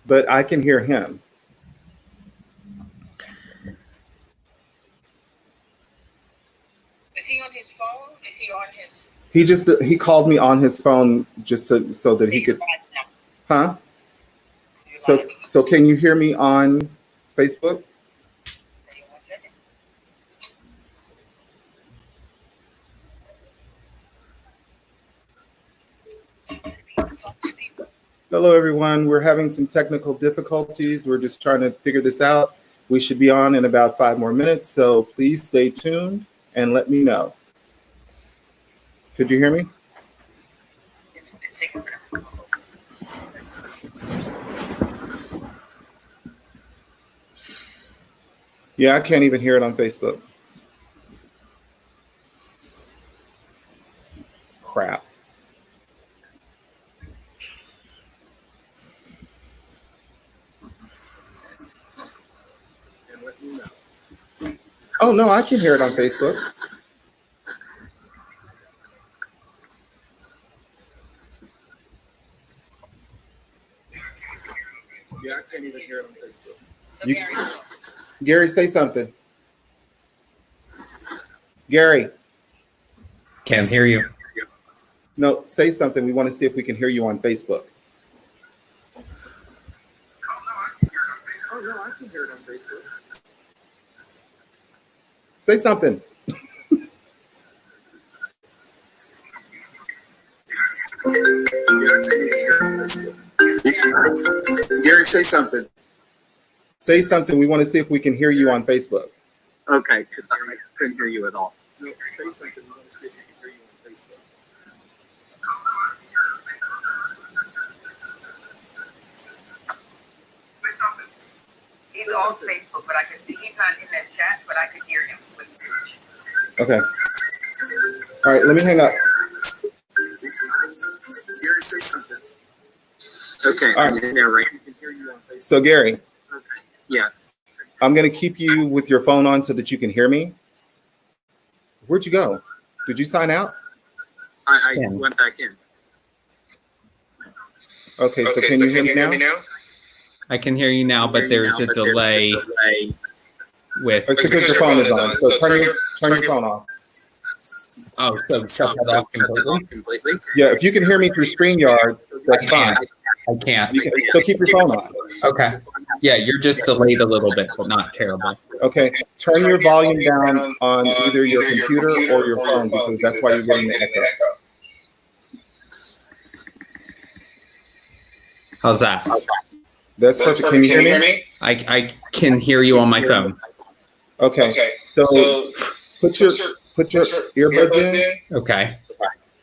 but I can hear him. Is he on his phone? Is he on his? He called me on his phone so that he could. Huh? So can you hear me on Facebook? Hello, everyone. We're having some technical difficulties. We're just trying to figure this out. We should be on in about 5 more minutes, so please stay tuned and let me know. Could you hear me? Yeah, I can't even hear it on Facebook. Crap. Oh, no, I can hear it on Facebook. Yeah, I can't even hear it on Facebook. Gary, say something. Gary. Can't hear you. No, say something. We want to see if we can hear you on Facebook. Oh, no, I can hear it on Facebook. Say something. Gary, say something. Say something. We want to see if we can hear you on Facebook. Okay, because I couldn't hear you at all. No, say something. We want to see if we can hear you on Facebook. He's on Facebook, but I can see he's not in that chat, but I can hear him. Okay. All right, let me hang up. Gary, say something. Okay, all right. So, Gary. Okay. Yes. I'm going to keep you with your phone on so that you can hear me. Where'd you go? Did you sign out? I went back in. Okay, so can you hear me now? I can hear you now, but there's a delay with. It's because your phone is on. So turn your phone off. Oh, so shut that off completely? Yeah, if you can hear me through StreamYard, that's fine. I can't. So keep your phone on. Okay. Yeah, you're just delayed a little bit, but not terrible. Okay. Turn your volume down on either your computer or your phone because that's why you're getting the echo. How's that? That's perfect. Can you hear me? I can hear you on my phone. Okay. So put your earbuds in. Okay.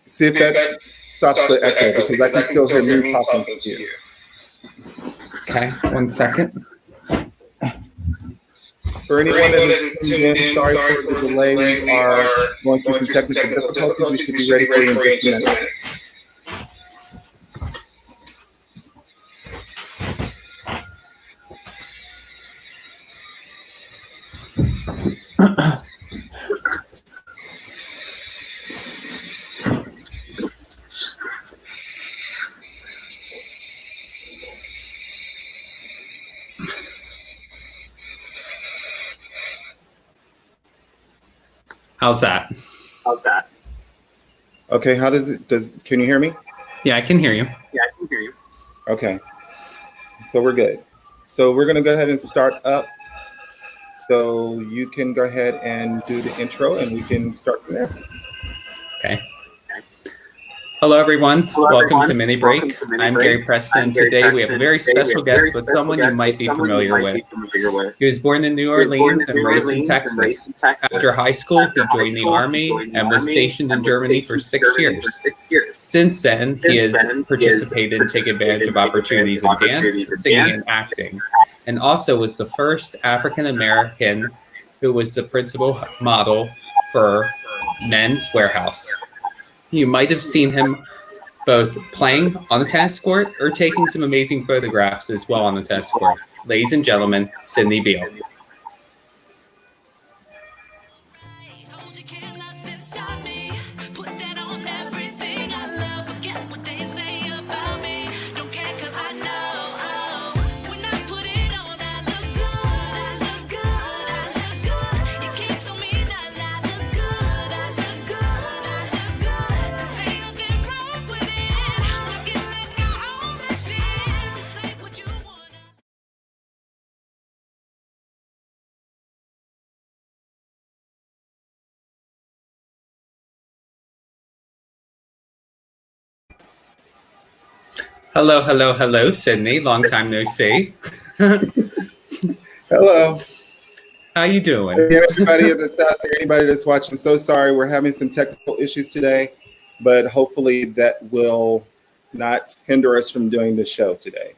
See if that stops the echo because I can still hear me talking to you. Okay, 1 second. For anyone that is tuned in, sorry for the delay. We are going through some technical difficulties. We should be ready for you in just a minute. How's that? Okay, can you hear me? Yeah, I can hear you. Okay, so we're good. So we're gonna go ahead and start up. So you can go ahead and do the intro and we can start from there. Okay. Hello, everyone. Welcome to Mini Break. I'm Gary Preston. Today we have a very special guest with someone you might be familiar with. He was born in New Orleans and raised in Texas. After high school, he joined the Army and was stationed in Germany for 6 years. Since then, he has participated and taken advantage of opportunities in dance, singing, and acting, and also was the first African American who was the principal model for Men's Warehouse. You might have seen him both playing on the tennis court or taking some amazing photographs as well on the tennis court. Ladies and gentlemen, SIDNEY BEAL. Hello, hello, hello, Sydney. Long time no see. Hello. How you doing? Again, everybody that's out there, anybody that's watching, so sorry. We're having some technical issues today, but hopefully that will not hinder us from doing the show today.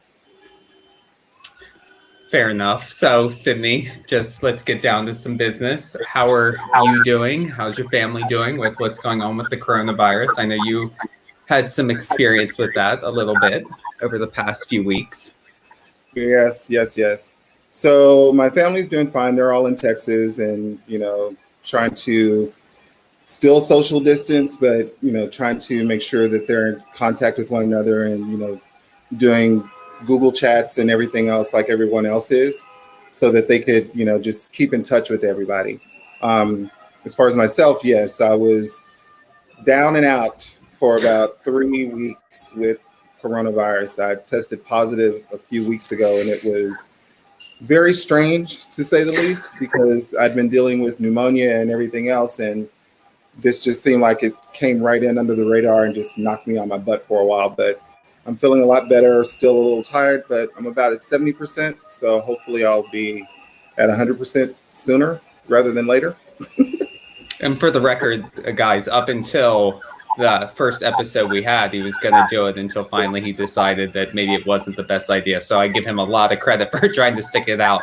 Fair enough. So, Sydney, just let's get down to some business. How are you doing? How's your family doing with what's going on with the coronavirus? I know you had some experience with that a little bit over the past few weeks. Yes. So my family's doing fine. They're all in Texas and, trying to still social distance, but, trying to make sure that they're in contact with one another and, doing Google chats and everything else like everyone else is so that they could, just keep in touch with everybody. As far as myself, yes, I was down and out for about 3 weeks with coronavirus. I tested positive a few weeks ago, and it was very strange to say the least because I'd been dealing with pneumonia and everything else, and this just seemed like it came right in under the radar and just knocked me on my butt for a while. But I'm feeling a lot better, still a little tired, but I'm about at 70%. So hopefully I'll be at 100% sooner rather than later. And for the record, guys, up until the first episode we had, he was going to do it until finally he decided that maybe it wasn't the best idea. So I give him a lot of credit for trying to stick it out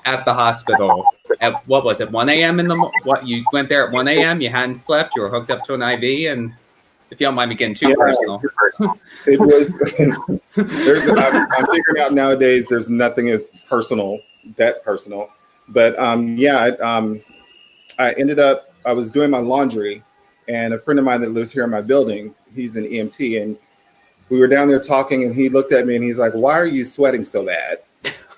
at the hospital. At what was it, 1 a.m. What, you went there at 1 a.m., you hadn't slept, you were hooked up to an IV, and if you don't mind me getting too personal. It was, I'm figuring out nowadays there's nothing as personal, But I ended up, I was doing my laundry, and a friend of mine that lives here in my building, he's an EMT, and we were down there talking, and he looked at me and he's like, "Why are you sweating so bad?"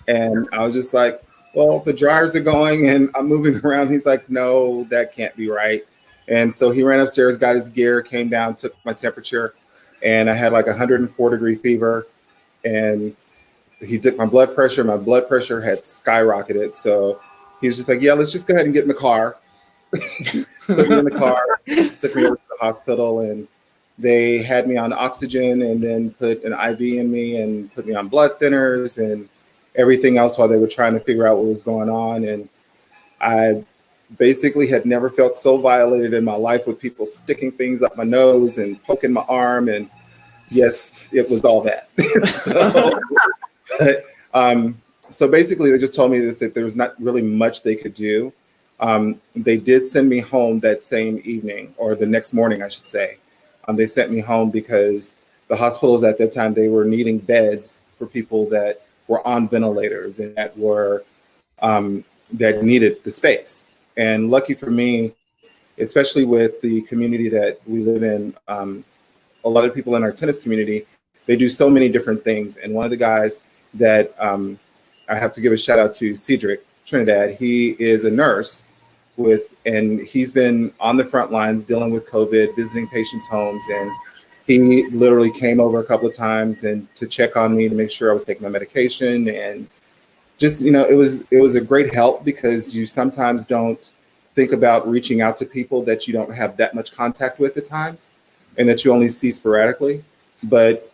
And I was just like, "Well, the dryers are going and I'm moving around." He's like, "No, that can't be right." And so he ran upstairs, got his gear, came down, took my temperature, and I had like 104-degree fever. And he took my blood pressure. My blood pressure had skyrocketed. So he was just like, "Yeah, let's just go ahead and get in the car." Put me in the car, took me over to the hospital, and they had me on oxygen and then put an IV in me and put me on blood thinners and everything else while they were trying to figure out what was going on. And I basically had never felt so violated in my life with people sticking things up my nose and poking my arm. And yes, it was all that. So basically they just told me this, that there was not really much they could do. They did send me home that same evening, or the next morning, I should say. They sent me home because the hospitals at that time, they were needing beds for people that were on ventilators and that were that needed the space. And lucky for me, especially with the community that we live in, a lot of people in our tennis community, they do so many different things. And one of the guys that I have to give a shout out to, Cedric Trinidad, he is a nurse and he's been on the front lines dealing with COVID, visiting patients' homes. And he literally came over a couple of times and to check on me to make sure I was taking my medication. And just, it was a great help because you sometimes don't think about reaching out to people that you don't have that much contact with at times and that you only see sporadically. But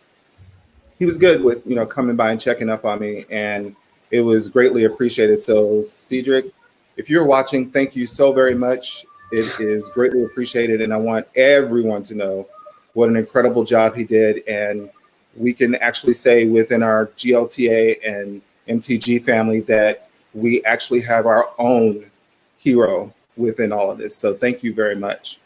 he was good with, coming by and checking up on me, and it was greatly appreciated. So Cedric, if you're watching, thank you so very much. It is greatly appreciated. And I want everyone to know what an incredible job he did. And we can actually say within our GLTA and MTG family that we actually have our own hero within all of this. So thank you very much.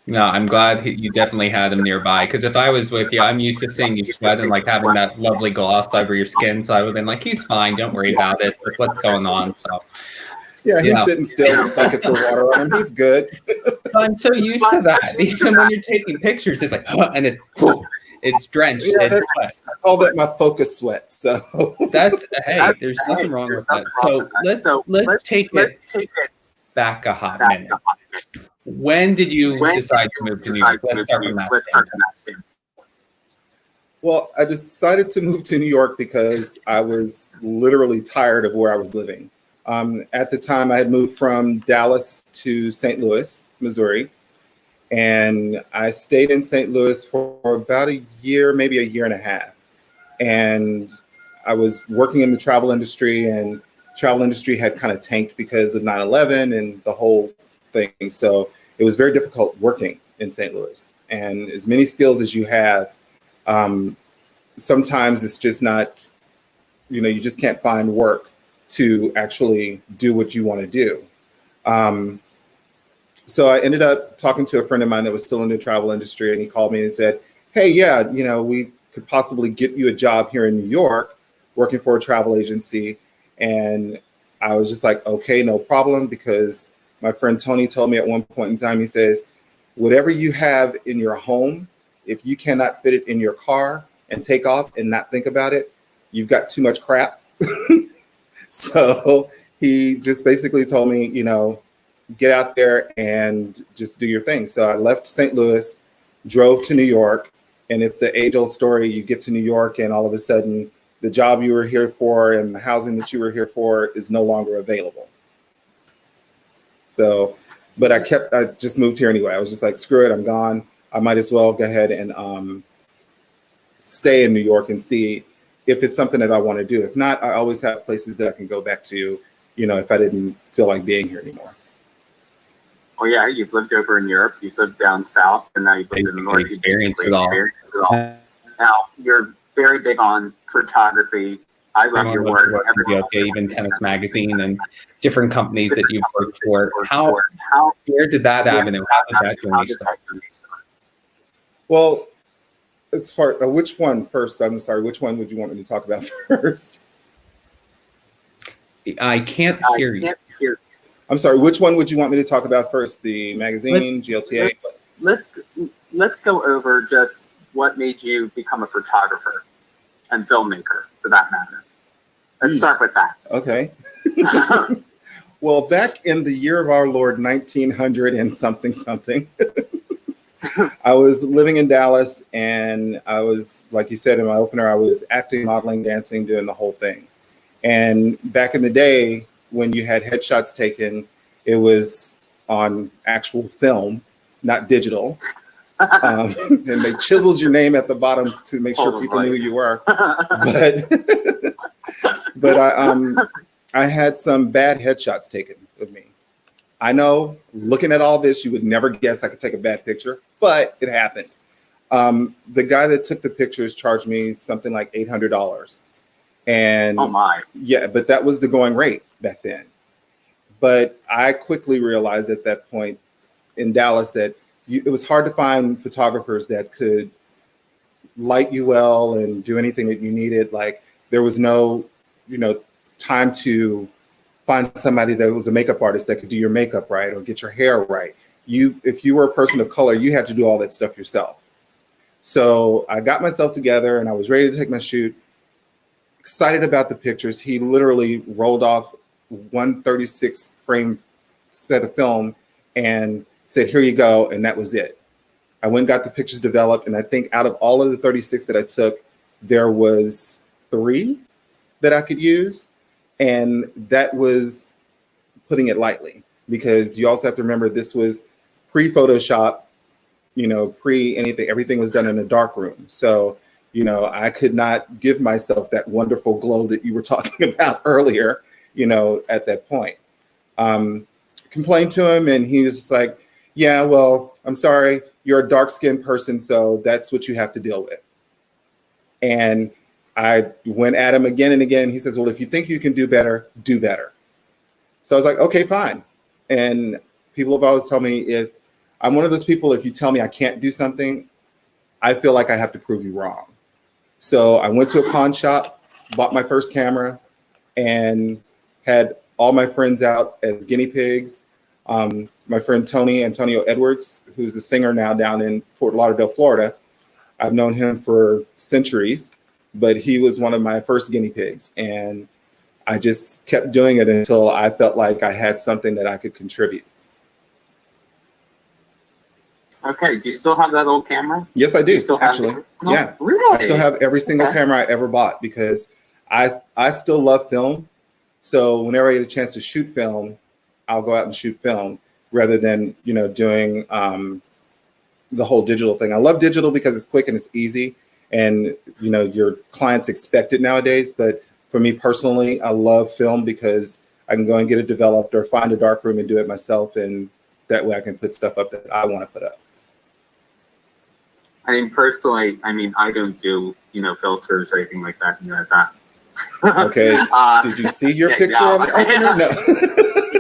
No, I'm glad you definitely had him nearby, because if I was with you, I'm used to seeing you sweat and like having that lovely gloss over your skin. So I would have been like, he's fine, don't worry about it. Like, what's going on? So yeah, he's sitting still with buckets of water on him. He's good. I'm so used to that. Even when you're taking pictures, it's like, and it's drenched. Yeah, it's sweat. I call that my focus sweat. So that's there's nothing wrong with that. So let's take it back a hot minute. When did you decide to move to New York? Let's start from that scene. Well, I decided to move to New York because I was literally tired of where I was living. At the time, I had moved from Dallas to St. Louis, Missouri, and I stayed in St. Louis for about a year, maybe a year and a half. and I was working in the travel industry, and travel industry had kind of tanked because of 9/11 and the whole thing. So it was very difficult working in St. Louis. And as many skills as you have, sometimes it's just not, you just can't find work to actually do what you want to do. So I ended up talking to a friend of mine that was still in the travel industry, and he called me and said, hey, yeah, we could possibly get you a job here in New York working for a travel agency. And I was just like, okay, no problem, because my friend Tony told me at one point in time, he says, whatever you have in your home, if you cannot fit it in your car and take off and not think about it, you've got too much crap. So he just basically told me, get out there and just do your thing. So I left St. Louis, drove to New York, and it's the age-old story. You get to New York and all of a sudden the job you were here for and the housing that you were here for is no longer available. So, but I just moved here anyway. I was just like, screw it, I'm gone. I might as well go ahead and stay in New York and see if it's something that I want to do. If not, I always have places that I can go back to, if I didn't feel like being here anymore. Well, yeah, you've lived over in Europe, you've lived down south, and now you've lived in the north. You've experienced it all. Now, you're very big on photography. I love your work. Even Tennis Magazine and different companies that you've worked for. Where did that avenue? How did that journey start? Well, as far which one first? I'm sorry. Which one would you want me to talk about first? I can't hear you. I'm sorry. Which one would you want me to talk about first? The magazine, GLTA? Let's go over just what made you become a photographer and filmmaker, for that matter. Let's start with that. Okay. Well, back in the year of our Lord, 1900 and something, I was living in Dallas, and I was, like you said in my opener, I was acting, modeling, dancing, doing the whole thing. And back in the day, when you had headshots taken, it was on actual film, not digital. And they chiseled your name at the bottom to make sure people knew who you were. But I had some bad headshots taken of me. I know, looking at all this, you would never guess I could take a bad picture, but it happened. The guy that took the pictures charged me something like $800. And oh my. Yeah, but that was the going rate back then. But I quickly realized at that point in Dallas that it was hard to find photographers that could light you well and do anything that you needed. Like, there was no, time to find somebody that was a makeup artist that could do your makeup right or get your hair right. If you were a person of color, you had to do all that stuff yourself. So I got myself together and I was ready to take my shoot, excited about the pictures. He literally rolled off 136 frame set of film and said, here you go. And that was it. I went and got the pictures developed. And I think out of all of the 36 that I took, there was 3 that I could use. And that was putting it lightly, because you also have to remember this was pre-Photoshop, pre-anything. Everything was done in a dark room. So, I could not give myself that wonderful glow that you were talking about earlier, at that point. Complained to him, and he was just like, yeah, well, I'm sorry, you're a dark-skinned person, so that's what you have to deal with. And I went at him again and again. He says, well, if you think you can do better, do better. So I was like, okay, fine. And people have always told me, if I'm one of those people, if you tell me I can't do something, I feel like I have to prove you wrong. So I went to a pawn shop, bought my first camera, and had all my friends out as guinea pigs. My friend Antonio Edwards, who's a singer now down in Fort Lauderdale, Florida. I've known him for centuries, but he was one of my first guinea pigs. And I just kept doing it until I felt like I had something that I could contribute. Okay, do you still have that old camera? Yes, I do, actually. Yeah, really? I still have every single camera I ever bought, because I still love film. So whenever I get a chance to shoot film, I'll go out and shoot film rather than, doing the whole digital thing. I love digital because it's quick and it's easy. and your clients expect it nowadays. But for me personally, I love film because I can go and get it developed or find a dark room and do it myself, and that way I can put stuff up that I want to put up. I mean, personally, I don't do, filters or anything like that. Okay. Did you see your picture on the opener? No.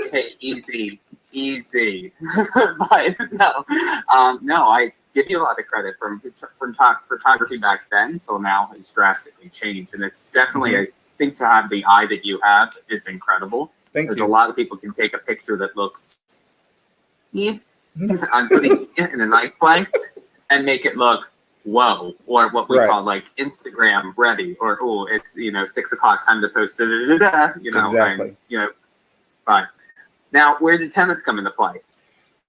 Okay, easy. But no, I give you a lot of credit from photography back then till now has drastically changed, and it's definitely I think to have the eye that you have is incredible. Because a lot of people can take a picture that looks, I'm putting it in a nice light, and make it look whoa, or what we call like Instagram ready, or it's 6 o'clock, time to post it. Exactly. But now, where did tennis come into play?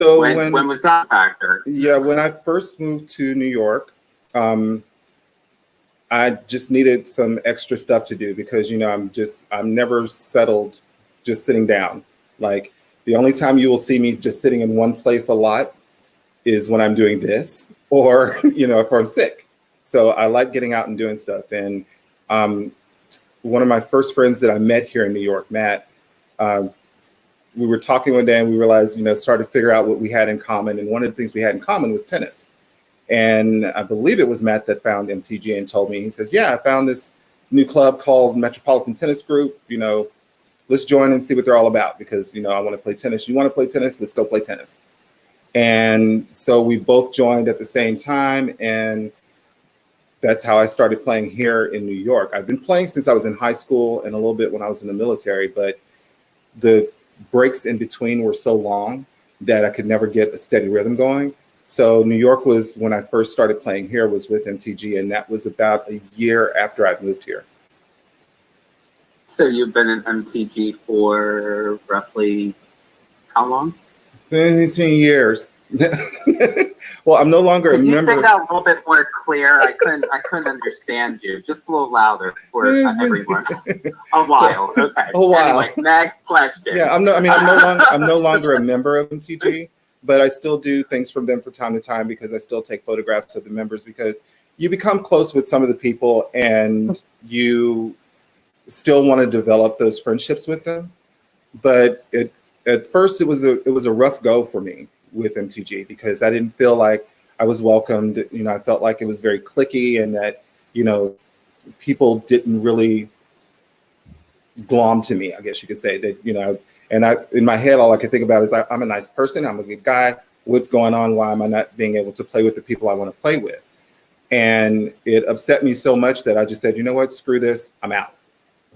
So when was that factor? Yeah, when I first moved to New York, I just needed some extra stuff to do because I'm never settled just sitting down. Like, the only time you will see me just sitting in one place a lot is when I'm doing this, or if I'm sick. So I like getting out and doing stuff. And one of my first friends that I met here in New York, Matt, we were talking one day and we realized, started to figure out what we had in common. And one of the things we had in common was tennis. And I believe it was Matt that found MTG and told me, he says, yeah, I found this new club called Metropolitan Tennis Group. Let's join and see what they're all about because, I want to play tennis. You want to play tennis? Let's go play tennis. And so we both joined at the same time. And that's how I started playing here in New York. I've been playing since I was in high school and a little bit when I was in the military, but the breaks in between were so long that I could never get a steady rhythm going. So New York was when I first started playing here was with MTG, and that was about a year after I'd moved here. So you've been in MTG for roughly how long? 15 years. Well, I'm no longer a member. Could you say that a little bit more clear? I couldn't understand you. Just a little louder for everyone. A while. Okay. A while. Anyway, next question. Yeah, I'm no longer a member of MTG, but I still do things from them from time to time because I still take photographs of the members because you become close with some of the people and you still want to develop those friendships with them. But at first it was a rough go for me with MTG because I didn't feel like I was welcomed. I felt like it was very cliquey and that, people didn't really glom to me, I guess you could say that, and in my head, all I could think about is I'm a nice person. I'm a good guy. What's going on? Why am I not being able to play with the people I want to play with? And it upset me so much that I just said, you know what, screw this, I'm out.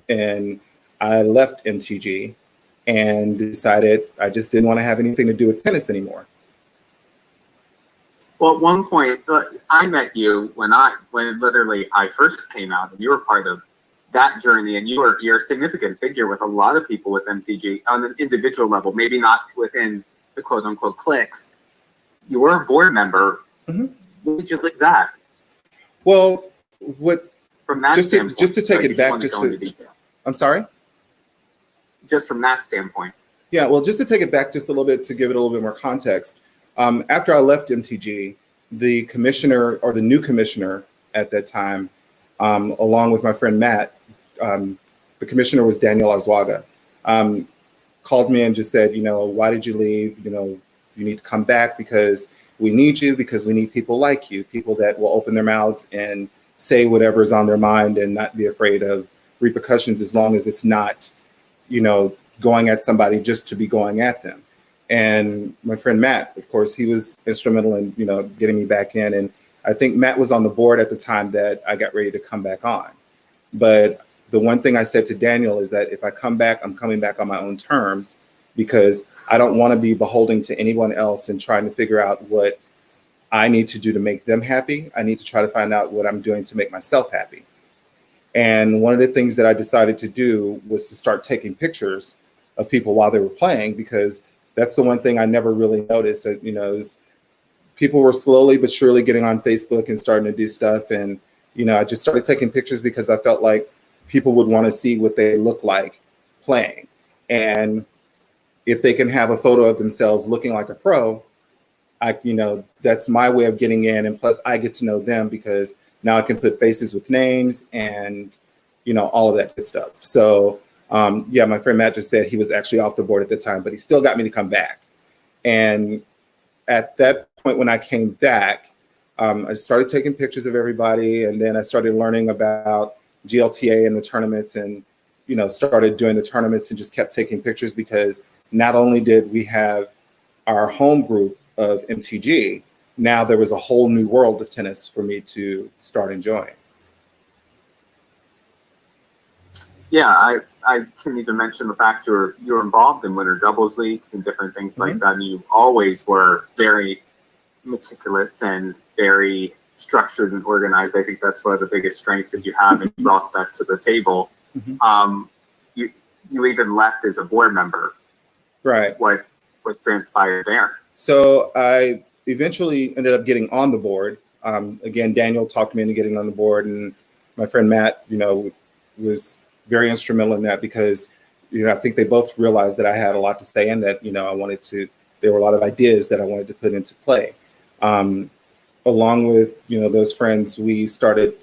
And I left MTG and decided I just didn't want to have anything to do with tennis anymore. Well, at one point, I met you when literally I first came out, and you were part of that journey, and you're a significant figure with a lot of people with MTG on an individual level, maybe not within the quote unquote cliques. You were a board member. Mm-hmm. What did you think that? Well, from that standpoint, just to take it back, I'm sorry? Just from that standpoint. Yeah, well, just to take it back just a little bit to give it a little bit more context. After I left MTG, the commissioner or the new commissioner at that time, along with my friend Matt, the commissioner was Daniel Arzuaga, called me and just said, why did you leave? You need to come back because we need you, because we need people like you, people that will open their mouths and say whatever is on their mind and not be afraid of repercussions as long as it's not, going at somebody just to be going at them. And my friend Matt, of course, he was instrumental in, getting me back in. And I think Matt was on the board at the time that I got ready to come back on. But the one thing I said to Daniel is that if I come back, I'm coming back on my own terms because I don't want to be beholden to anyone else and trying to figure out what I need to do to make them happy. I need to try to find out what I'm doing to make myself happy. And one of the things that I decided to do was to start taking pictures of people while they were playing, because that's the one thing I never really noticed that, is people were slowly but surely getting on Facebook and starting to do stuff. And, I just started taking pictures because I felt like people would want to see what they look like playing. And if they can have a photo of themselves looking like a pro, that's my way of getting in. And plus I get to know them because now I can put faces with names and, you know, all of that good stuff. So yeah, my friend Matt just said he was actually off the board at the time, but he still got me to come back. And at that point, when I came back, I started taking pictures of everybody, and then I started learning about GLTA and the tournaments, and, you know, started doing the tournaments and just kept taking pictures, because not only did we have our home group of MTG, now there was a whole new world of tennis for me to start enjoying. Yeah, I can even mention the fact you're involved in winter doubles leagues and different things like that. And you always were very meticulous and very structured and organized. I think that's one of the biggest strengths that you have, and you brought that to the table. You even left as a board member. Right. What transpired there? So I eventually ended up getting on the board. Again, Daniel talked me into getting on the board, and my friend Matt, you know, was very instrumental in that, because, you know, I think they both realized that I had a lot to say, and that, you know, there were a lot of ideas that I wanted to put into play. Along with, you know, those friends, we started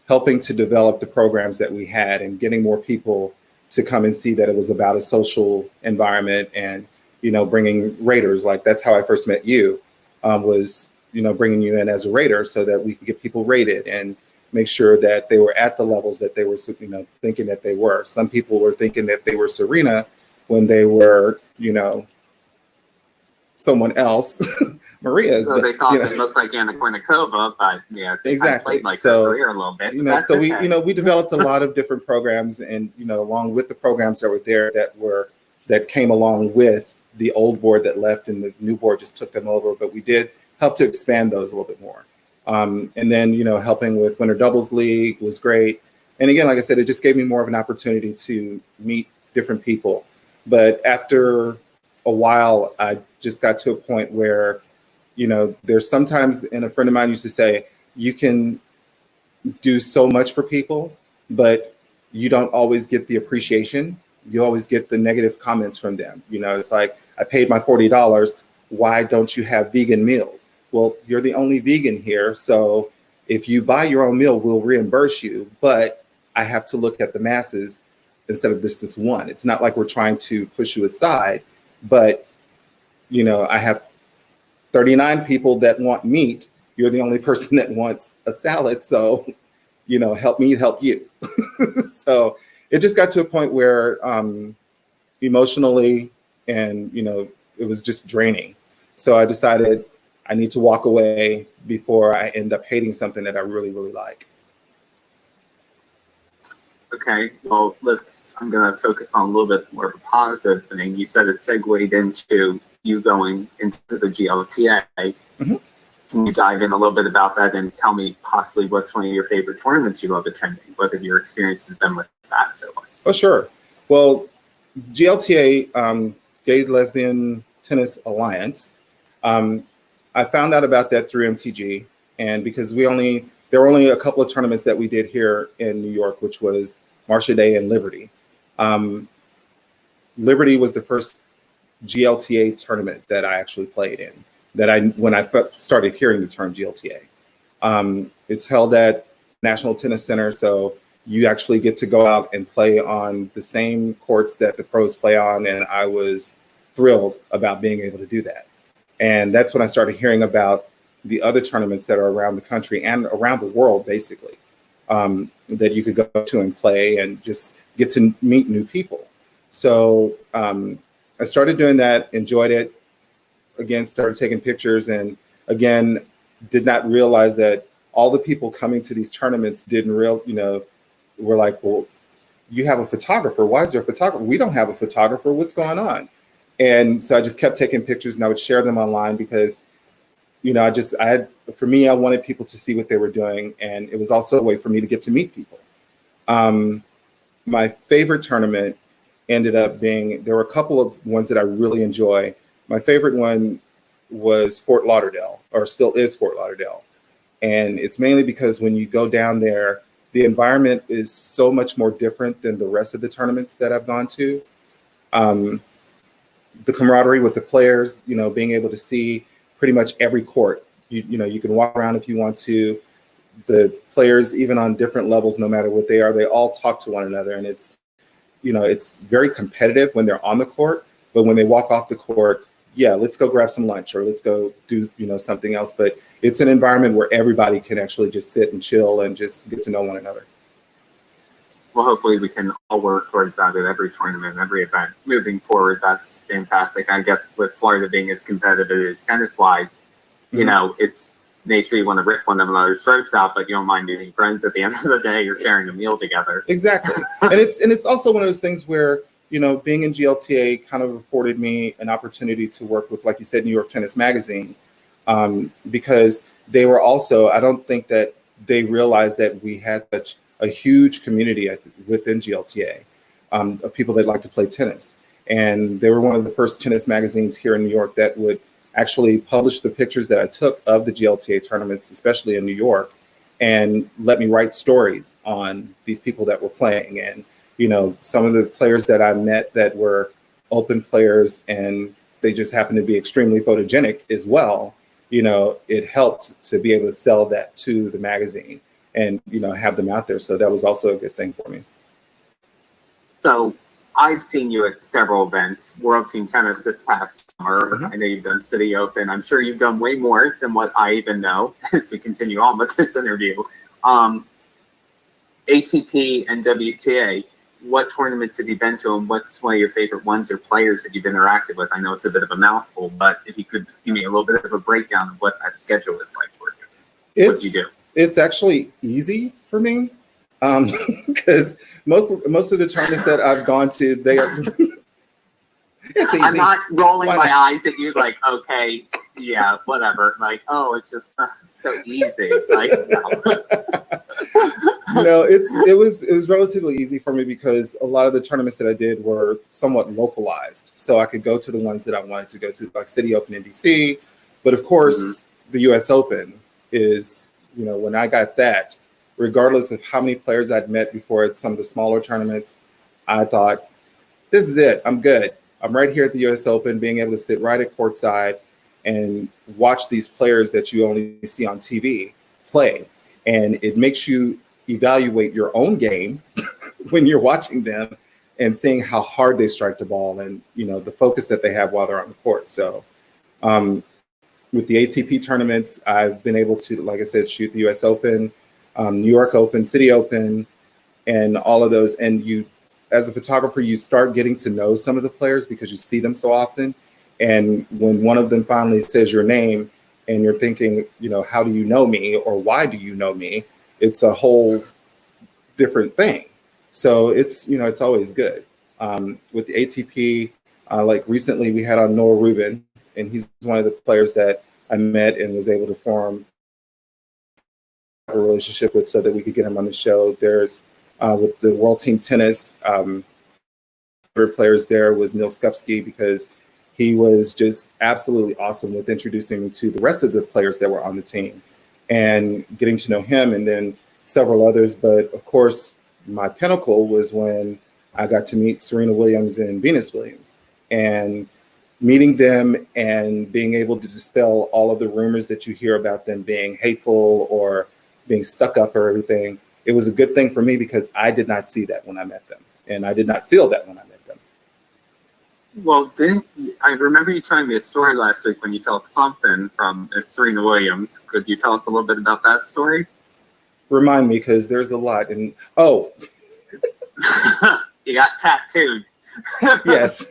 helping to develop the programs that we had, and getting more people to come and see that it was about a social environment, and, you know, bringing raters. Like, that's how I first met you, was, you know, bringing you in as a rater so that we could get people rated and make sure that they were at the levels that they were, you know, thinking that they were. Some people were thinking that they were Serena when they were, you know, someone else. Maria's. So they thought, you know, it looked like Anna Kournikova, but yeah, exactly. Played like So, her career a little bit. You know, so we, you know, we developed a lot of different programs, and, you know, along with the programs that were there that came along with the old board that left, and the new board just took them over. But we did help to expand those a little bit more. And then, you know, helping with Winter Doubles League was great. And again, like I said, it just gave me more of an opportunity to meet different people. But after a while, I just got to a point where, you know, there's sometimes, and a friend of mine used to say, you can do so much for people, but you don't always get the appreciation. You always get the negative comments from them. You know, it's like, I paid my $40. Why don't you have vegan meals? Well, you're the only vegan here. So if you buy your own meal, we'll reimburse you. But I have to look at the masses instead of this one. It's not like we're trying to push you aside, but, you know, I have 39 people that want meat. You're the only person that wants a salad. So, you know, help me help you. So it just got to a point where emotionally, and, you know, it was just draining. So I decided I need to walk away before I end up hating something that I really, really like. Okay, well, I'm going to focus on a little bit more of a positive thing. You said it segued into you going into the GLTA. Can you dive in a little bit about that and tell me possibly what's one of your favorite tournaments you love attending, what have your experiences been with that so far? Oh, sure. Well, GLTA, Gay Lesbian Tennis Alliance, I found out about that through MTG, and because there were only a couple of tournaments that we did here in New York, which was Marcia Day and Liberty. Liberty was the first GLTA tournament that I actually played in, when I started hearing the term GLTA. It's held at National Tennis Center, so you actually get to go out and play on the same courts that the pros play on, and I was thrilled about being able to do that. And that's when I started hearing about the other tournaments that are around the country and around the world, basically, that you could go to and play and just get to meet new people. So I started doing that, enjoyed it. Again, started taking pictures, and again, did not realize that all the people coming to these tournaments were like, well, you have a photographer. Why is there a photographer? We don't have a photographer. What's going on? And so I just kept taking pictures, and I would share them online because, you know, for me, I wanted people to see what they were doing. And it was also a way for me to get to meet people. My favorite tournament ended up being, there were a couple of ones that I really enjoy. My favorite one was Fort Lauderdale, or still is Fort Lauderdale. And it's mainly because when you go down there, the environment is so much more different than the rest of the tournaments that I've gone to. The camaraderie with the players, you know, being able to see pretty much every court. You know, you can walk around if you want to. the players, even on different levels, no matter what they are, they all talk to one another. And it's, it's very competitive when they're on the court, but when they walk off the court, yeah, let's go grab some lunch or let's go do, something else. But it's an environment where everybody can actually just sit and chill and just get to know one another. Well, hopefully we can all work towards that at every tournament, every event. Moving forward, that's fantastic. I guess with Florida being as competitive as tennis-wise, it's nature, you want to rip one of another's throats out, but you don't mind meeting friends at the end of the day. You're sharing a meal together. Exactly. And it's also one of those things where, being in GLTA kind of afforded me an opportunity to work with, like you said, New York Tennis Magazine, because they were also, I don't think that they realized that we had such a huge community within GLTA of people that like to play tennis. And they were one of the first tennis magazines here in New York that would actually publish the pictures that I took of the GLTA tournaments, especially in New York, and let me write stories on these people that were playing. And, some of the players that I met that were open players and they just happened to be extremely photogenic as well, it helped to be able to sell that to the magazine and, have them out there. So that was also a good thing for me. So I've seen you at several events, World Team Tennis this past summer. Mm-hmm. I know you've done City Open. I'm sure you've done way more than what I even know as we continue on with this interview. ATP and WTA, what tournaments have you been to and what's one of your favorite ones or players that you've interacted with? I know it's a bit of a mouthful, but if you could give me a little bit of a breakdown of what that schedule is like for you. What do you do? It's actually easy for me because most of the tournaments that I've gone to, they are. It's easy. I'm not rolling my eyes at you like, okay, yeah, whatever. Like, oh, it's just so easy. Like, no. No, it was relatively easy for me because a lot of the tournaments that I did were somewhat localized, so I could go to the ones that I wanted to go to, like City Open in DC. But of course, the U.S. Open is, when I got that, regardless of how many players I'd met before at some of the smaller tournaments, I thought, this is it. I'm good. I'm right here at the U.S. Open, being able to sit right at courtside and watch these players that you only see on TV play. And it makes you evaluate your own game when you're watching them and seeing how hard they strike the ball and, the focus that they have while they're on the court. So with the ATP tournaments, I've been able to, like I said, shoot the U.S. Open, New York Open, City Open, and all of those. And you, as a photographer, you start getting to know some of the players because you see them so often. And when one of them finally says your name and you're thinking, how do you know me or why do you know me? It's a whole different thing. So it's, it's always good. With the ATP, like recently we had on Noah Rubin, and he's one of the players that I met and was able to form a relationship with so that we could get him on the show. There's with the World Team Tennis, third players there was Neil Skupski because he was just absolutely awesome with introducing me to the rest of the players that were on the team and getting to know him and then several others. But of course, my pinnacle was when I got to meet Serena Williams and Venus Williams, and meeting them and being able to dispel all of the rumors that you hear about them being hateful or being stuck up or everything. It was a good thing for me because I did not see that when I met them, and I did not feel that when I met them. Well, I remember you telling me a story last week when you felt something from Serena Williams. Could you tell us a little bit about that story? Remind me, because there's a lot. And you got tattooed. Yes.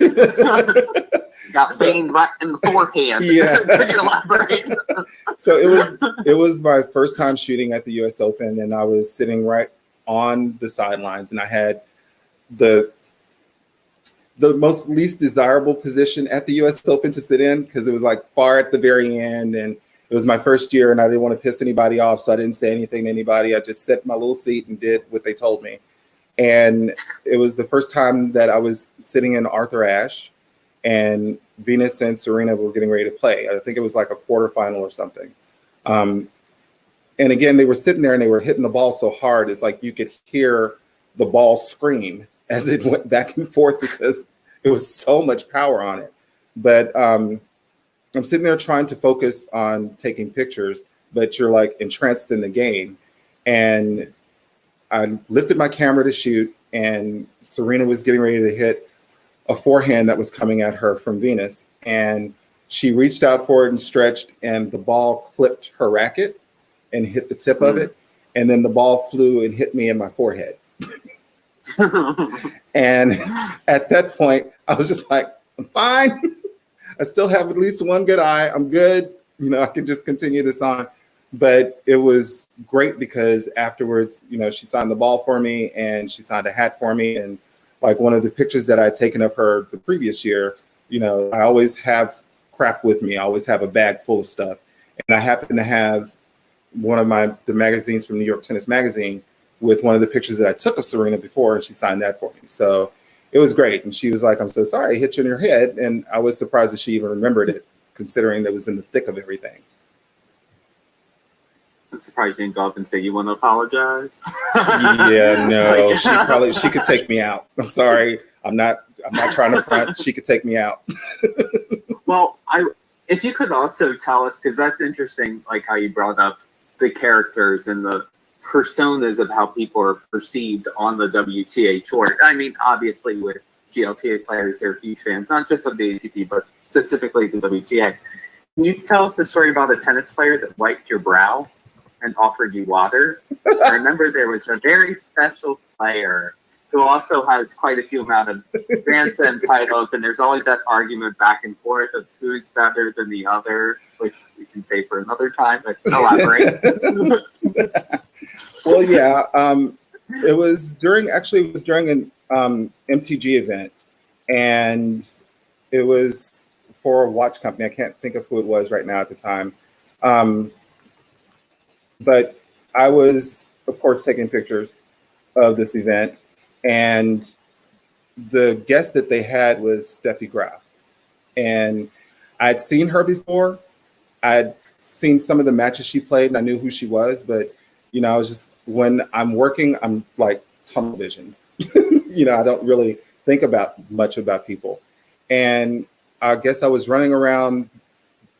Got banged right in the forehead. Yeah. Could you elaborate? So it was my first time shooting at the U.S. Open, and I was sitting right on the sidelines, and I had the most least desirable position at the U.S. Open to sit in because it was like far at the very end, and it was my first year, and I didn't want to piss anybody off, so I didn't say anything to anybody. I just sat in my little seat and did what they told me. And it was the first time that I was sitting in Arthur Ashe, and Venus and Serena were getting ready to play. I think it was like a quarterfinal or something. And again, they were sitting there and they were hitting the ball so hard. It's like you could hear the ball scream as it went back and forth because it was so much power on it. But I'm sitting there trying to focus on taking pictures, but you're like entranced in the game. And I lifted my camera to shoot, and Serena was getting ready to hit a forehand that was coming at her from Venus. And she reached out for it and stretched, and the ball clipped her racket and hit the tip of it. And then the ball flew and hit me in my forehead. And at that point, I was just like, I'm fine. I still have at least one good eye. I'm good. You know, I can just continue this on. But it was great because afterwards, you know, she signed the ball for me and she signed a hat for me. And like one of the pictures that I'd taken of her the previous year, you know, I always have crap with me. I always have a bag full of stuff. And I happen to have one of the magazines from New York Tennis Magazine with one of the pictures that I took of Serena before, and she signed that for me. So it was great. And she was like, I'm so sorry I hit you in your head. And I was surprised that she even remembered it, considering that it was in the thick of everything. I'm surprised you didn't go up and say, you want to apologize? Yeah, no, she could take me out. I'm sorry. I'm not trying to front. She could take me out. Well, if you could also tell us, because that's interesting, like how you brought up the characters and the personas of how people are perceived on the WTA tour. I mean, obviously with GLTA players, they're huge fans, not just of the ATP, but specifically the WTA. Can you tell us the story about a tennis player that wiped your brow and offered you water? I remember there was a very special player who also has quite a few amount of Grand Slam titles, and there's always that argument back and forth of who's better than the other, which we can say for another time, but elaborate. Well, yeah, it was during an MTG event, and it was for a watch company. I can't think of who it was right now at the time. But I was, of course, taking pictures of this event, and the guest that they had was Steffi Graf. And I'd seen her before. I'd seen some of the matches she played, and I knew who she was, but you know, I was just, when I'm working, I'm like tunnel vision. You know, I don't really think much about people. And I guess I was running around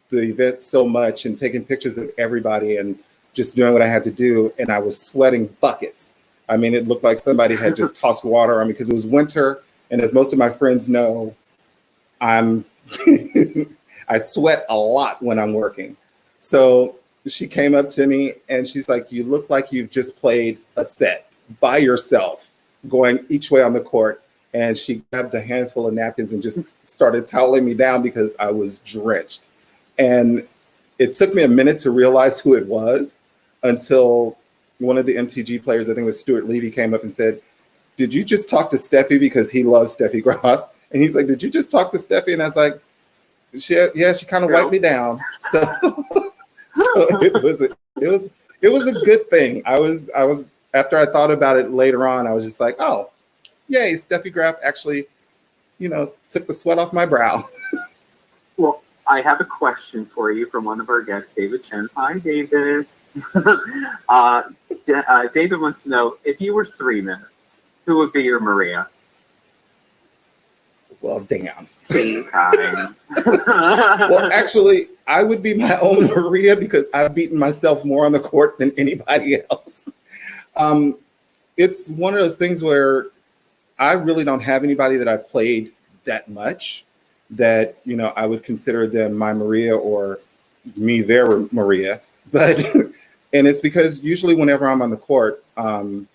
the event so much and taking pictures of everybody and just doing what I had to do. And I was sweating buckets. I mean, it looked like somebody had just tossed water on me because it was winter. And as most of my friends know, I sweat a lot when I'm working. So she came up to me and she's like, you look like you've just played a set by yourself, going each way on the court. And she grabbed a handful of napkins and just started toweling me down because I was drenched. And it took me a minute to realize who it was until one of the MTG players, I think it was Stuart Levy, came up and said, did you just talk to Steffi? Because he loves Steffi Graf. And he's like, did you just talk to Steffi? And I was like, she kind of wiped me down. So it was a good thing. I was after I thought about it later on, I was just like, oh, yay, Steffi Graf actually, you know, took the sweat off my brow. Well, I have a question for you from one of our guests, David Chen. Hi, David. David wants to know, if you were Serena, who would be your Maria? Well, damn. Same time. Well, actually, I would be my own Maria because I've beaten myself more on the court than anybody else. It's one of those things where I really don't have anybody that I've played that much that, you know, I would consider them my Maria or me their Maria. But, and it's because usually whenever I'm on the court, I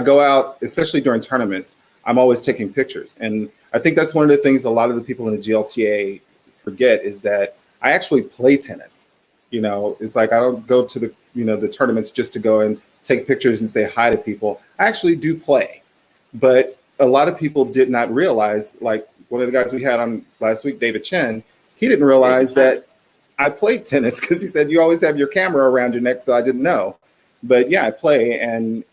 go out, especially during tournaments, I'm always taking pictures. And I think that's one of the things a lot of the people in the GLTA forget is that I actually play tennis. You know, it's like I don't go to the, you know, the tournaments just to go and take pictures and say hi to people. I actually do play. But a lot of people did not realize, like one of the guys we had on last week, David Chen, he didn't realize that I played tennis because he said, you always have your camera around your neck, so I didn't know. But yeah, I play. And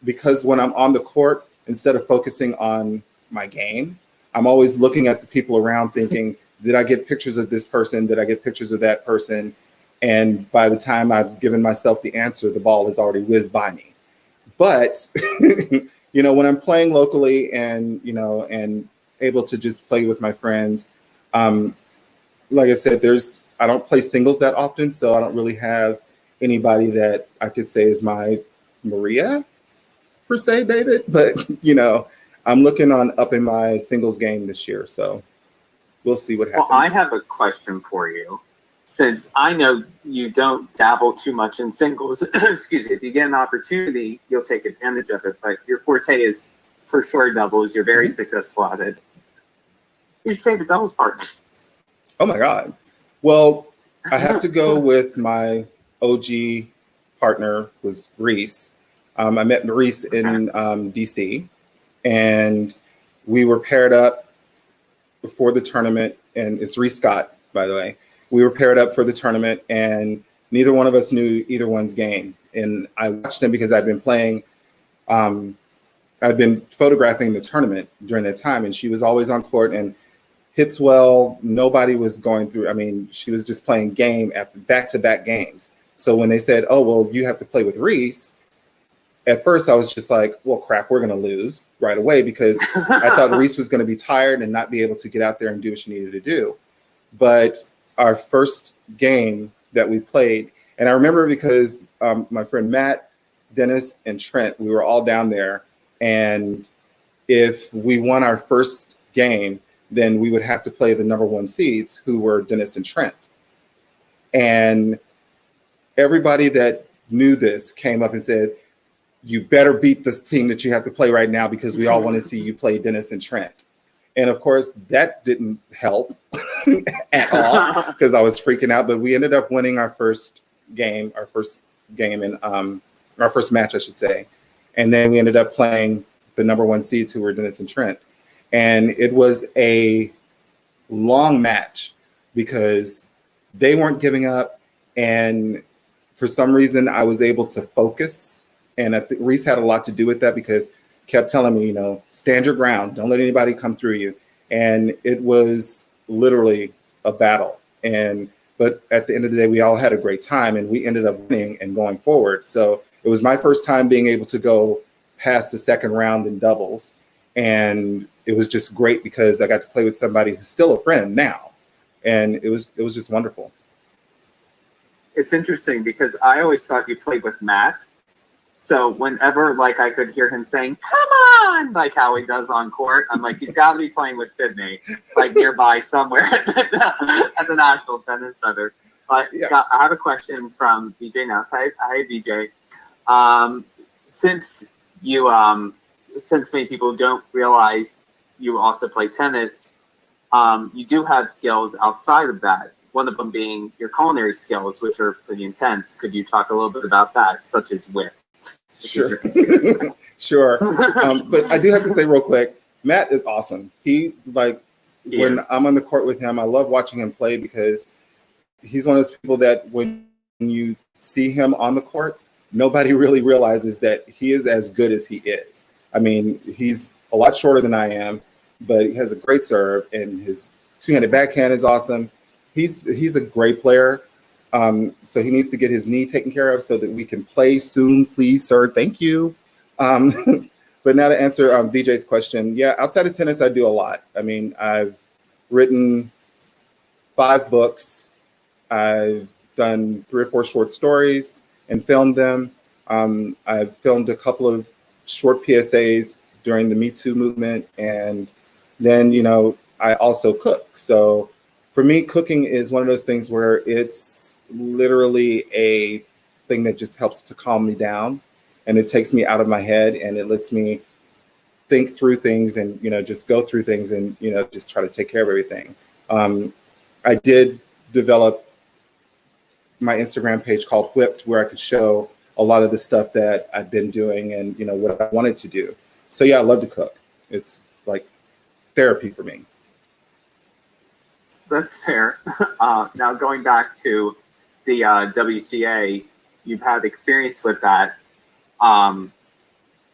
because when I'm on the court, instead of focusing on my game, I'm always looking at the people around thinking, did I get pictures of this person? Did I get pictures of that person? And by the time I've given myself the answer, the ball has already whizzed by me. But, you know, when I'm playing locally and, you know, and able to just play with my friends, like I said, I don't play singles that often, so I don't really have anybody that I could say is my Maria, per se, David. But, you know, I'm looking on upping my singles game this year. So we'll see what happens. Well, I have a question for you. Since I know you don't dabble too much in singles, excuse me, if you get an opportunity, you'll take advantage of it. But your forte is for sure doubles. You're very successful at it. Who's your favorite doubles partner? Oh my God. Well, I have to go with my OG partner was Reese. I met Reese in DC, and we were paired up before the tournament. And it's Reese Scott, by the way. We were paired up for the tournament, and neither one of us knew either one's game. And I watched him because I'd been playing. I'd been photographing the tournament during that time, and she was always on court and hits well. Nobody was going through. I mean, she was just playing game after back-to-back games. So when they said, "Oh, well, you have to play with Reese," at first I was just like, "Well, crap, we're going to lose right away," because I thought Reese was going to be tired and not be able to get out there and do what she needed to do. But our first game that we played, and I remember because my friend Matt, Dennis, and Trent, we were all down there, and if we won our first game, then we would have to play the number one seeds, who were Dennis and Trent. And everybody that knew this came up and said, "You better beat this team that you have to play right now because we all want to see you play Dennis and Trent." And of course, that didn't help at all because I was freaking out. But we ended up winning our first game in our first match, I should say. And then we ended up playing the number one seeds, who were Dennis and Trent. And it was a long match because they weren't giving up. And for some reason, I was able to focus. And I think Reese had a lot to do with that because kept telling me, you know, stand your ground. Don't let anybody come through you. And it was literally a battle. But at the end of the day, we all had a great time, and we ended up winning and going forward. So it was my first time being able to go past the second round in doubles. And it was just great because I got to play with somebody who's still a friend now. And it was just wonderful. It's interesting because I always thought you played with Matt. So whenever like I could hear him saying, "Come on," like how he does on court, I'm like, he's got to be playing with Sydney, like nearby somewhere at the National Tennis Center. But yeah. I have a question from BJ now. So, hi, BJ. Since many people don't realize you also play tennis, you do have skills outside of that. One of them being your culinary skills, which are pretty intense. Could you talk a little bit about that, such as whip? Sure. Sure. But I do have to say real quick, Matt is awesome. When I'm on the court with him, I love watching him play because he's one of those people that when you see him on the court, nobody really realizes that he is as good as he is. I mean, he's a lot shorter than I am, but he has a great serve, and his two-handed backhand is awesome. He's a great player. So he needs to get his knee taken care of so that we can play soon, please, sir. Thank you. But now to answer VJ's question, yeah, outside of tennis, I do a lot. I mean, I've written 5 books. I've done 3 or 4 short stories and filmed them. I've filmed a couple of short PSAs during the Me Too movement. And then, you know, I also cook. So for me, cooking is one of those things where it's literally a thing that just helps to calm me down, and it takes me out of my head, and it lets me think through things and, you know, just go through things and, you know, just try to take care of everything. I did develop my Instagram page called Whipped, where I could show a lot of the stuff that I've been doing and, you know, what I wanted to do. So yeah, I love to cook. It's like therapy for me. That's fair. Now going back to the WTA, you've had experience with that.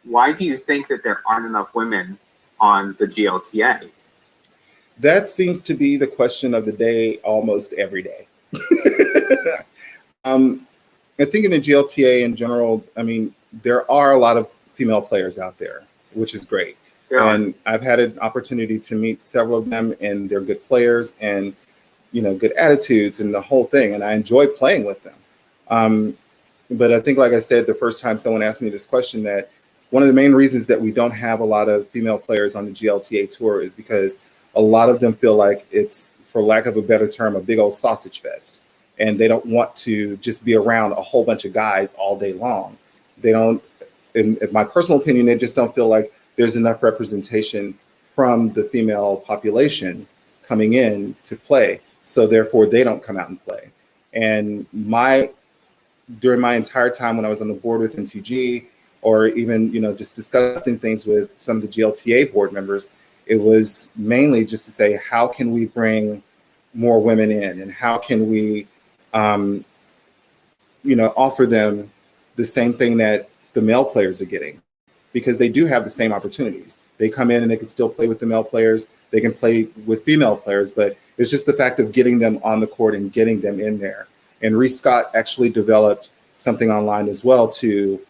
Why do you think that there aren't enough women on the GLTA? That seems to be the question of the day almost every day. I think in the GLTA in general, I mean, there are a lot of female players out there, which is great. Yeah. And I've had an opportunity to meet several of them, and they're good players and, you know, good attitudes and the whole thing. And I enjoy playing with them. But I think, like I said, the first time someone asked me this question, that one of the main reasons that we don't have a lot of female players on the GLTA tour is because a lot of them feel like it's, for lack of a better term, a big old sausage fest. And they don't want to just be around a whole bunch of guys all day long. They don't, in my personal opinion, they just don't feel like there's enough representation from the female population coming in to play. So therefore they don't come out and play. And during my entire time when I was on the board with MTG, or even, just discussing things with some of the GLTA board members, it was mainly just to say, how can we bring more women in, and how can we, offer them the same thing that the male players are getting, because they do have the same opportunities. They come in and they can still play with the male players. They can play with female players, but it's just the fact of getting them on the court and getting them in there. And Reese Scott actually developed something online as well to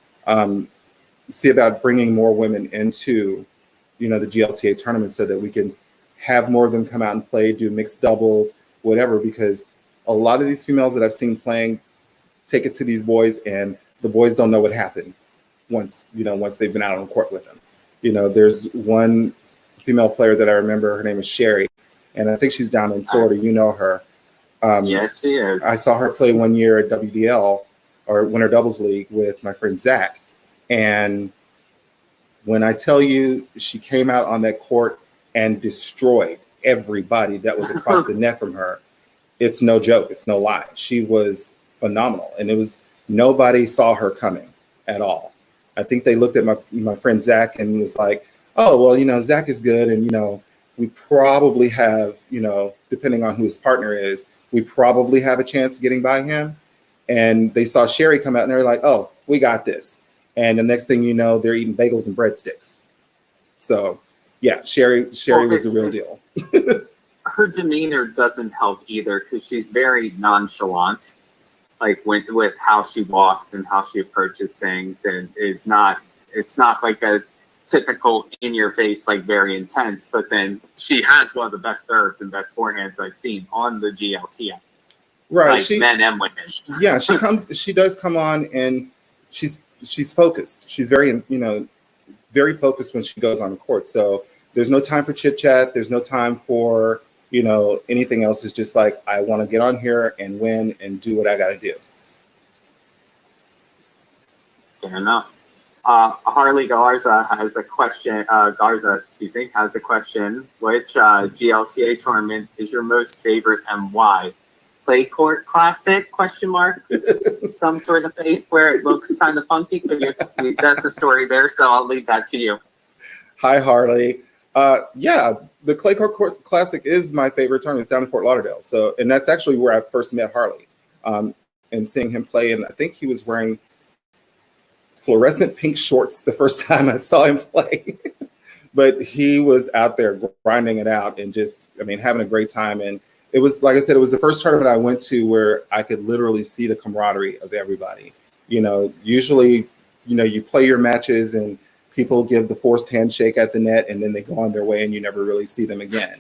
see about bringing more women into, the GLTA tournament, so that we can have more of them come out and play, do mixed doubles, whatever, because a lot of these females that I've seen playing take it to these boys, and the boys don't know what happened once they've been out on the court with them. There's one female player that I remember, her name is Sherry, and I think she's down in Florida. You know her. Yes, she is. I saw her play one year at WDL, or Winter Doubles League, with my friend Zach. And when I tell you, she came out on that court and destroyed everybody that was across the net from her, it's no joke. It's no lie. She was phenomenal. And nobody saw her coming at all. I think they looked at my friend Zach and was like, oh, well, Zach is good. And, we probably have, depending on who his partner is, we probably have a chance of getting by him. And they saw Sherry come out and they're like, oh, we got this. And the next thing you know, they're eating bagels and breadsticks. So, yeah, Sherry was the real deal. Her demeanor doesn't help either, because she's very nonchalant, like with how she walks and how she approaches things, and it's not like a typical in your face, like very intense. But then she has one of the best serves and best forehands I've seen on the GLTA. Right, like men and women. Yeah, she does come on, and she's focused. She's very, very focused when she goes on the court. So there's no time for chit chat. There's no time for, anything else. It's just like, I want to get on here and win and do what I got to do. Fair enough. Harley Garza has a question. Has a question. Which GLTA tournament is your most favorite and why? Clay Court Classic? ? Some sort of face where it looks kind of funky. That's a story there, so I'll leave that to you. Hi, Harley. Yeah, the Clay Court Classic is my favorite tournament. It's down in Fort Lauderdale. So, and that's actually where I first met Harley, and seeing him play. And I think he was wearing fluorescent pink shorts the first time I saw him play. But he was out there grinding it out and just, having a great time. And it was, like I said, it was the first tournament I went to where I could literally see the camaraderie of everybody. Usually, you play your matches and people give the forced handshake at the net and then they go on their way and you never really see them again.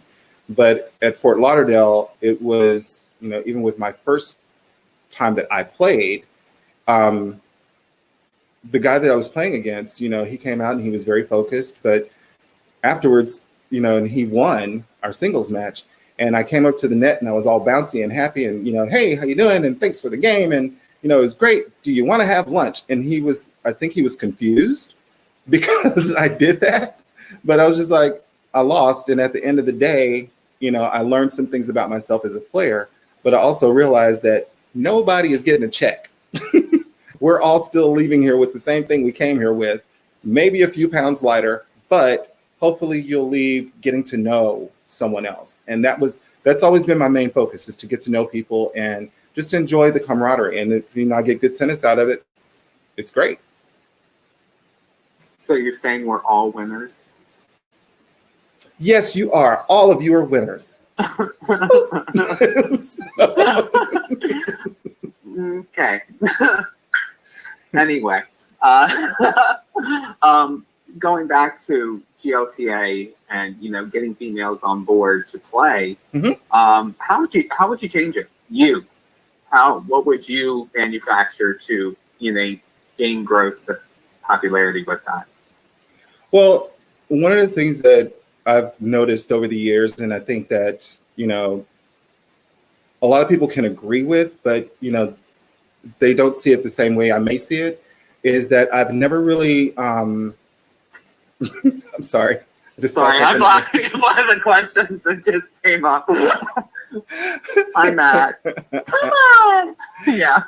But at Fort Lauderdale, it was, even with my first time that I played, the guy that I was playing against, he came out and he was very focused. But afterwards, and he won our singles match. And I came up to the net and I was all bouncy and happy and, hey, how you doing? And thanks for the game. And, it was great. Do you want to have lunch? And I think he was confused because I did that. But I was just like, I lost. And at the end of the day, I learned some things about myself as a player. But I also realized that nobody is getting a check. We're all still leaving here with the same thing we came here with, maybe a few pounds lighter, but hopefully you'll leave getting to know someone else. And that's always been my main focus, is to get to know people and just enjoy the camaraderie. And if I get good tennis out of it, it's great. So you're saying we're all winners? Yes, you are. All of you are winners. Okay. Anyway, going back to GLTA and getting females on board to play, how would you change it? What would you manufacture to gain growth, popularity with that? Well, one of the things that I've noticed over the years, and I think that, a lot of people can agree with, but, they don't see it the same way I may see it, is that I've never really, I'm sorry. I blocked one of the questions that just came up. I'm Matt. Come on. Yeah.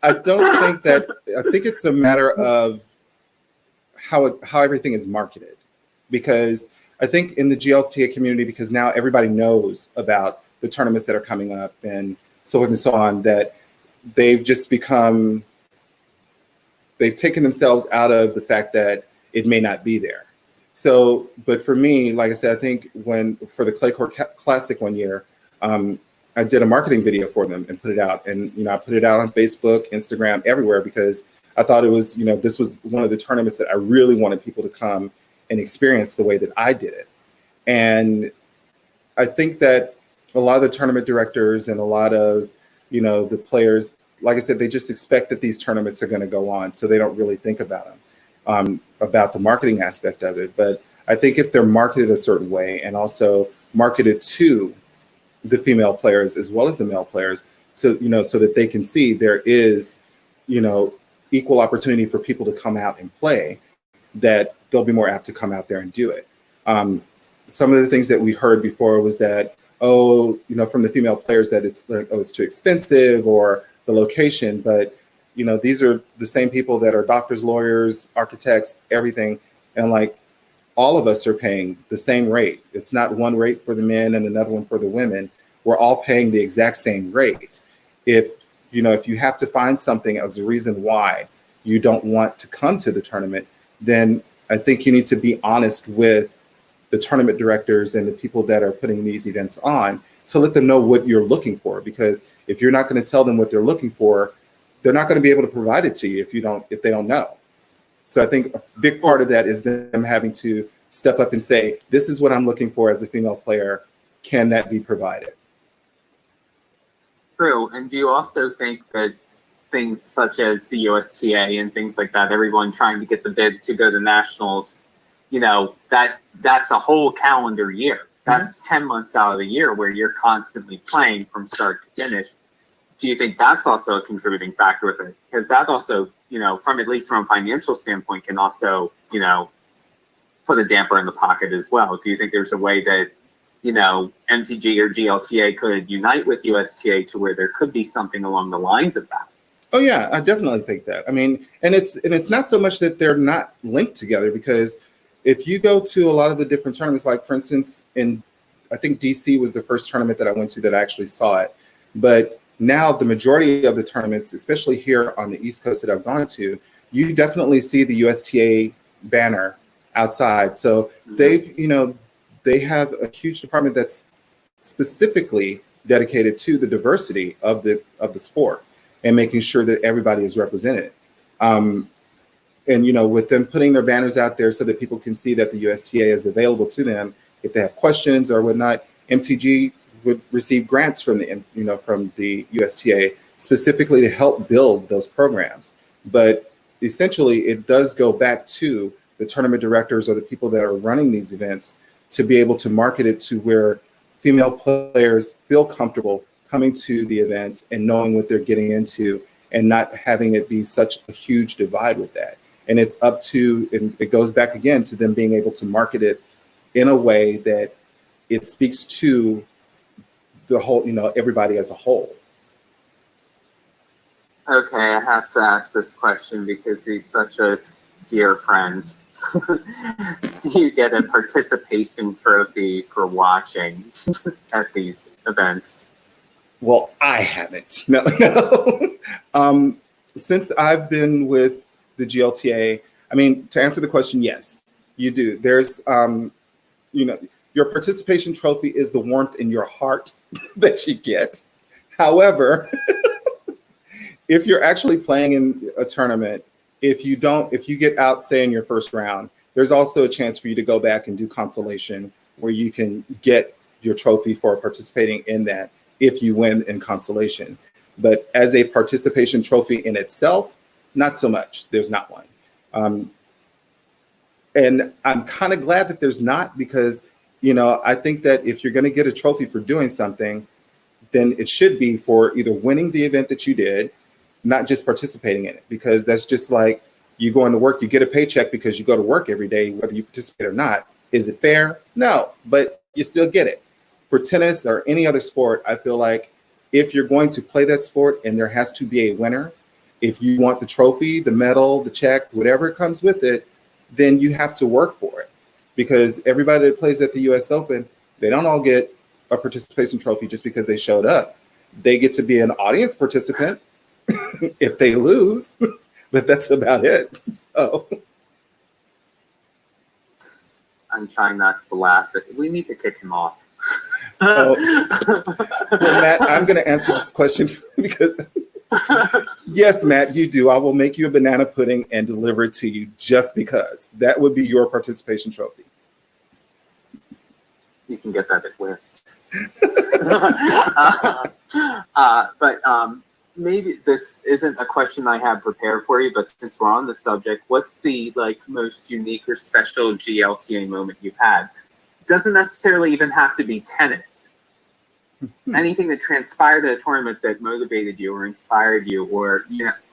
I think it's a matter of how everything is marketed, because I think in the GLTA community, because now everybody knows about the tournaments that are coming up and so forth and so on, that they've taken themselves out of the fact that it may not be there. So, but for me, like I said, I think for the Clay Court Classic one year, I did a marketing video for them and put it out. And, I put it out on Facebook, Instagram, everywhere, because I thought it was, this was one of the tournaments that I really wanted people to come and experience the way that I did it. And I think that a lot of the tournament directors and a lot of, the players, like I said, they just expect that these tournaments are going to go on. So they don't really think about them, about the marketing aspect of it. But I think if they're marketed a certain way and also marketed to the female players as well as the male players, to, so that they can see there is, equal opportunity for people to come out and play, that they'll be more apt to come out there and do it. Some of the things that we heard before was that, from the female players, that it's too expensive or the location. But, these are the same people that are doctors, lawyers, architects, everything. And like, all of us are paying the same rate. It's not one rate for the men and another one for the women. We're all paying the exact same rate. If you have to find something as a reason why you don't want to come to the tournament, then I think you need to be honest with the tournament directors and the people that are putting these events on, to let them know what you're looking for. Because if you're not going to tell them what they're looking for, they're not going to be able to provide it to you if they don't know. So I think a big part of that is them having to step up and say, this is what I'm looking for as a female player. Can that be provided? True. And do you also think that things such as the USTA and things like that, everyone trying to get the bid to go to nationals, that's a whole calendar year. That's 10 months out of the year where you're constantly playing from start to finish. Do you think that's also a contributing factor with it? Because that also, from at least from a financial standpoint, can also, put a damper in the pocket as well. Do you think there's a way that, MTG or GLTA could unite with USTA to where there could be something along the lines of that? Oh yeah, I definitely think that. I mean, and it's not so much that they're not linked together, because if you go to a lot of the different tournaments, like for instance, I think DC was the first tournament that I went to that I actually saw it. But now the majority of the tournaments, especially here on the East Coast that I've gone to, you definitely see the USTA banner outside. So they have a huge department that's specifically dedicated to the diversity of the sport and making sure that everybody is represented. And with them putting their banners out there so that people can see that the USTA is available to them if they have questions or whatnot. MTG would receive grants from the USTA specifically to help build those programs. But essentially, it does go back to the tournament directors or the people that are running these events to be able to market it to where female players feel comfortable coming to the events and knowing what they're getting into, and not having it be such a huge divide with that. And it's up to, and it goes back again to them being able to market it in a way that it speaks to the whole, everybody as a whole. Okay, I have to ask this question because he's such a dear friend. Do you get a participation trophy for watching at these events? Well, I haven't. No. Since I've been with the GLTA, I mean, to answer the question, yes, you do. There's, your participation trophy is the warmth in your heart that you get. However, if you're actually playing in a tournament, if you get out, say, in your first round, there's also a chance for you to go back and do consolation, where you can get your trophy for participating in that if you win in consolation. But as a participation trophy in itself, not so much. There's not one. And I'm kind of glad that there's not, because, you know, I think that if you're going to get a trophy for doing something, then it should be for either winning the event that you did, not just participating in it, because that's just like you going to work, you get a paycheck because you go to work every day, whether you participate or not. Is it fair? No, but you still get it. For tennis or any other sport, I feel like if you're going to play that sport and there has to be a winner, if you want the trophy, the medal, the check, whatever comes with it, then you have to work for it. Because everybody that plays at the US Open, they don't all get a participation trophy just because they showed up. They get to be an audience participant if they lose, but that's about it. So I'm trying not to laugh. We need to kick him off. well, Matt, I'm going to answer this question because yes, Matt, you do. I will make you a banana pudding and deliver it to you just because. That would be your participation trophy. You can get that at where? Maybe this isn't a question I have prepared for you, but since we're on the subject, what's the most unique or special GLTA moment you've had? It doesn't necessarily even have to be tennis. Anything that transpired at a tournament that motivated you or inspired you, or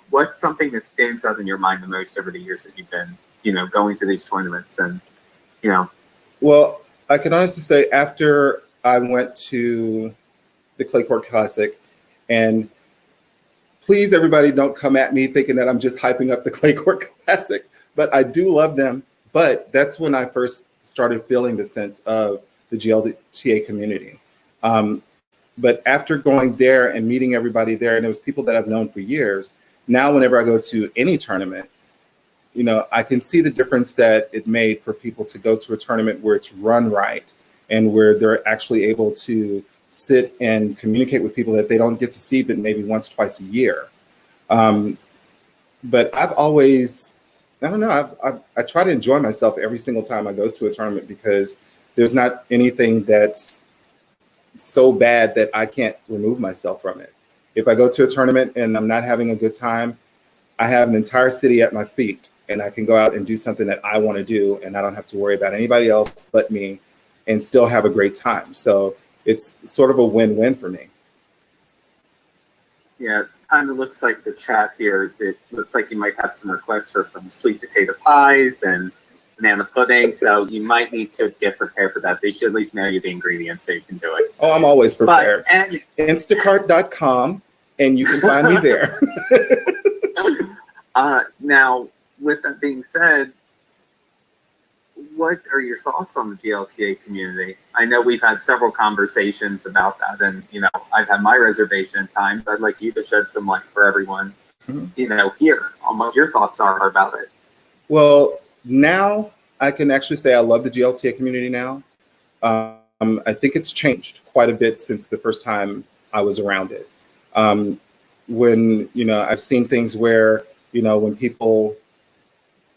what's something that stands out in your mind the most over the years that you've been, going to these tournaments and, Well, I can honestly say after I went to the Clay Court Classic, and please, everybody, don't come at me thinking that I'm just hyping up the Clay Court Classic, but I do love them. But that's when I first started feeling the sense of the GLTA community. But after going there and meeting everybody there, and it was people that I've known for years, now whenever I go to any tournament, I can see the difference that it made for people to go to a tournament where it's run right and where they're actually able to sit and communicate with people that they don't get to see but maybe once, twice a year. But I've always, I don't know, I try to enjoy myself every single time I go to a tournament, because there's not anything that's so bad that I can't remove myself from it. If I go to a tournament and I'm not having a good time, I have an entire city at my feet, and I can go out and do something that I want to do, and I don't have to worry about anybody else but me, and still have a great time. So it's sort of a win-win for me. Yeah, it kind of looks like the chat here, it looks like you might have some requests for from sweet potato pies and banana pudding, so you might need to get prepared for that. They should at least mail you the ingredients so you can do it. Oh, I'm always prepared. Instacart.com, and you can find me there. Now, with that being said, what are your thoughts on the GLTA community? I know we've had several conversations about that, and I've had my reservation at times. I'd like you to shed some light for everyone, here on what your thoughts are about it. Well, now I can actually say I love the GLTA community now. I think it's changed quite a bit since the first time I was around it. When, I've seen things where, when people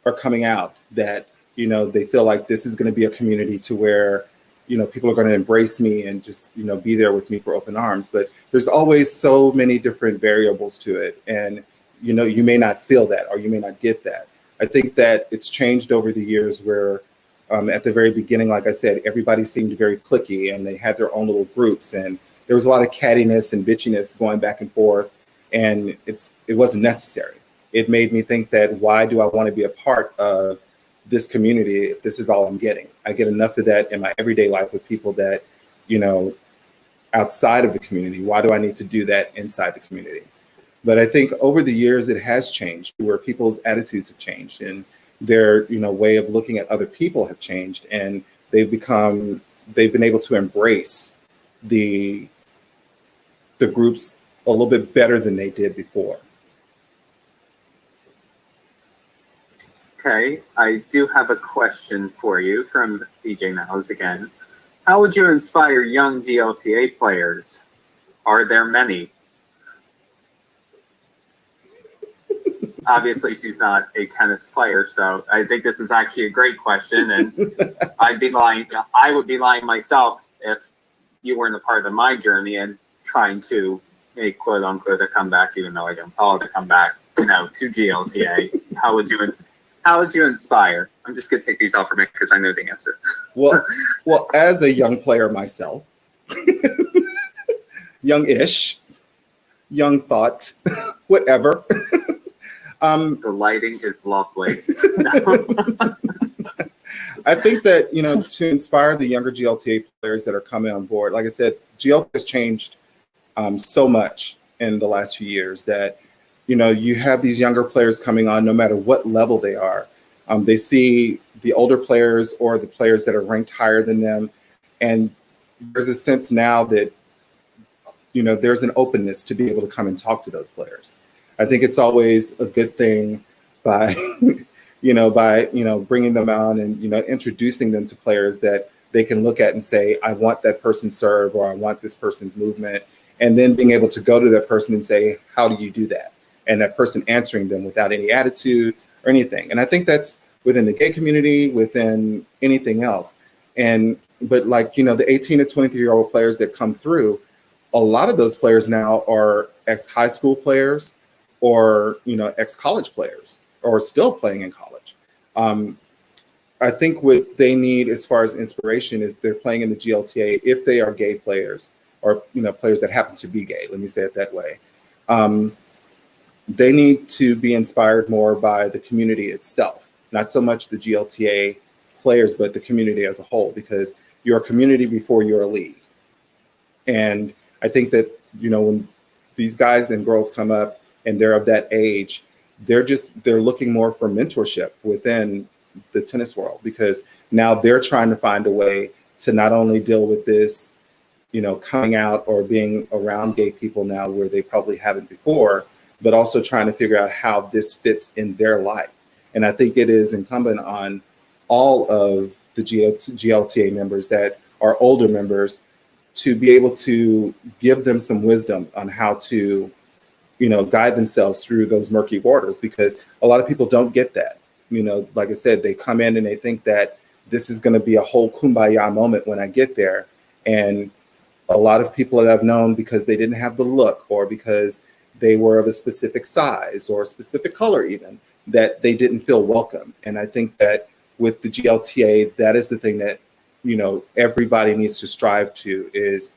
are coming out that, they feel like this is going to be a community to where, people are going to embrace me and just, be there with me for open arms. But there's always so many different variables to it. And, you may not feel that, or you may not get that. I think that it's changed over the years where at the very beginning, like I said, everybody seemed very cliquey and they had their own little groups, and there was a lot of cattiness and bitchiness going back and forth, and it wasn't necessary. It made me think that why do I want to be a part of this community if this is all I'm getting? I get enough of that in my everyday life with people that, outside of the community. Why do I need to do that inside the community? But I think over the years, it has changed, where people's attitudes have changed and their, way of looking at other people have changed, and they've been able to embrace the groups a little bit better than they did before. Okay, I do have a question for you from BJ Niles again. How would you inspire young GLTA players? Are there many? Obviously, she's not a tennis player, so I think this is actually a great question, and I would be lying myself if you weren't a part of my journey and trying to, make quote unquote a comeback, even though I don't call it a comeback, to GLTA, how would you inspire? I'm just gonna take these off for me because I know the answer. Well, as a young player myself, young-ish, young thought, whatever. The lighting is lovely. I think that, to inspire the younger GLTA players that are coming on board, like I said, GLTA has changed so much in the last few years that, you have these younger players coming on no matter what level they are. They see the older players or the players that are ranked higher than them. And there's a sense now that, there's an openness to be able to come and talk to those players. I think it's always a good thing by, bringing them on and, introducing them to players that they can look at and say, I want that person's serve, or I want this person's movement. And then being able to go to that person and say, how do you do that? And that person answering them without any attitude or anything. And I think that's within the gay community, within anything else. But like, the 18 to 23-year-old players that come through, a lot of those players now are ex-high school players or, ex-college players or still playing in college. I think what they need as far as inspiration is they're playing in the GLTA if they are gay players or, players that happen to be gay, let me say it that way. They need to be inspired more by the community itself, not so much the GLTA players, but the community as a whole, because you're a community before you're a league. And I think that, when these guys and girls come up and they're of that age, they're looking more for mentorship within the tennis world, because now they're trying to find a way to not only deal with this, coming out or being around gay people now where they probably haven't before, but also trying to figure out how this fits in their life. And I think it is incumbent on all of the GLTA members that are older members to be able to give them some wisdom on how to, guide themselves through those murky waters, because a lot of people don't get that. Like I said, they come in and they think that this is going to be a whole kumbaya moment when I get there. And a lot of people that I've known, because they didn't have the look or because they were of a specific size or a specific color even, that they didn't feel welcome. And I think that with the GLTA, that is the thing that, everybody needs to strive to is,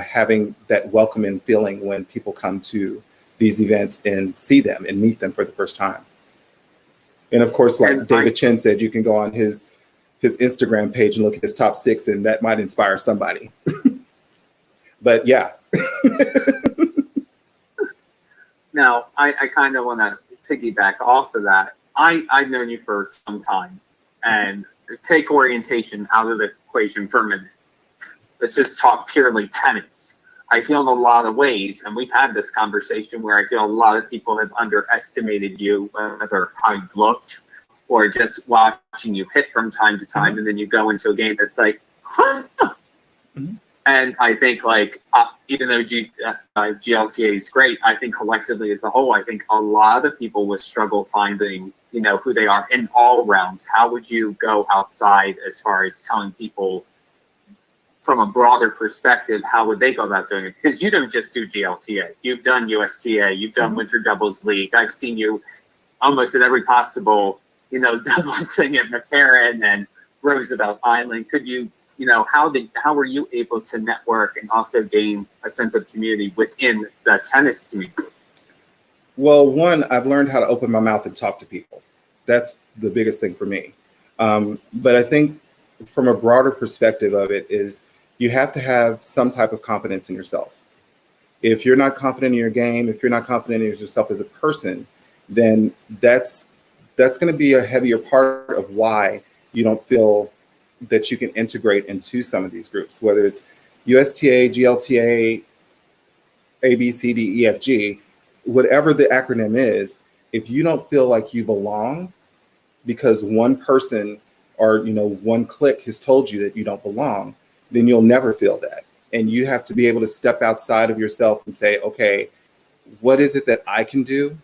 having that welcoming feeling when people come to these events and see them and meet them for the first time. And of course, like David Chen said, you can go on his Instagram page and look at his top 6, and that might inspire somebody. But yeah. Now, I kind of want to piggyback off of that. I've known you for some time, and take orientation out of the equation for a minute. Let's just talk purely tennis. I feel in a lot of ways, and we've had this conversation where I feel a lot of people have underestimated you, whether how you've looked or just watching you hit from time to time, and then you go into a game that's like, huh. Mm-hmm. And I think even though GLTA is great, I think collectively as a whole, I think a lot of people would struggle finding, who they are in all rounds. How would you go outside as far as telling people from a broader perspective, how would they go about doing it? Because you don't just do GLTA. You've done USTA, you've done Winter Doubles League. I've seen you almost at every possible, doubles thing at McCarran and Roosevelt Island. Could you, how were you able to network and also gain a sense of community within the tennis community? Well, one, I've learned how to open my mouth and talk to people. That's the biggest thing for me. But I think from a broader perspective of it is you have to have some type of confidence in yourself. If you're not confident in your game, if you're not confident in yourself as a person, then that's going to be a heavier part of why you don't feel that you can integrate into some of these groups, whether it's USTA, GLTA, A, B, C, D, E, F, G, whatever the acronym is. If you don't feel like you belong because one person or one clique has told you that you don't belong, then you'll never feel that. And you have to be able to step outside of yourself and say, okay, what is it that I can do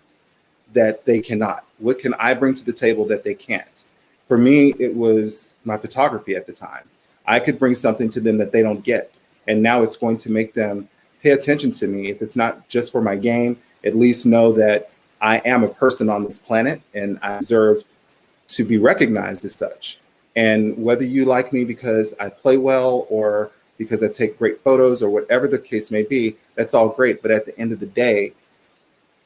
that they cannot? What can I bring to the table that they can't? For me, it was my photography at the time. I could bring something to them that they don't get. And now it's going to make them pay attention to me. If it's not just for my game, at least know that I am a person on this planet and I deserve to be recognized as such. And whether you like me because I play well or because I take great photos or whatever the case may be, that's all great. But at the end of the day,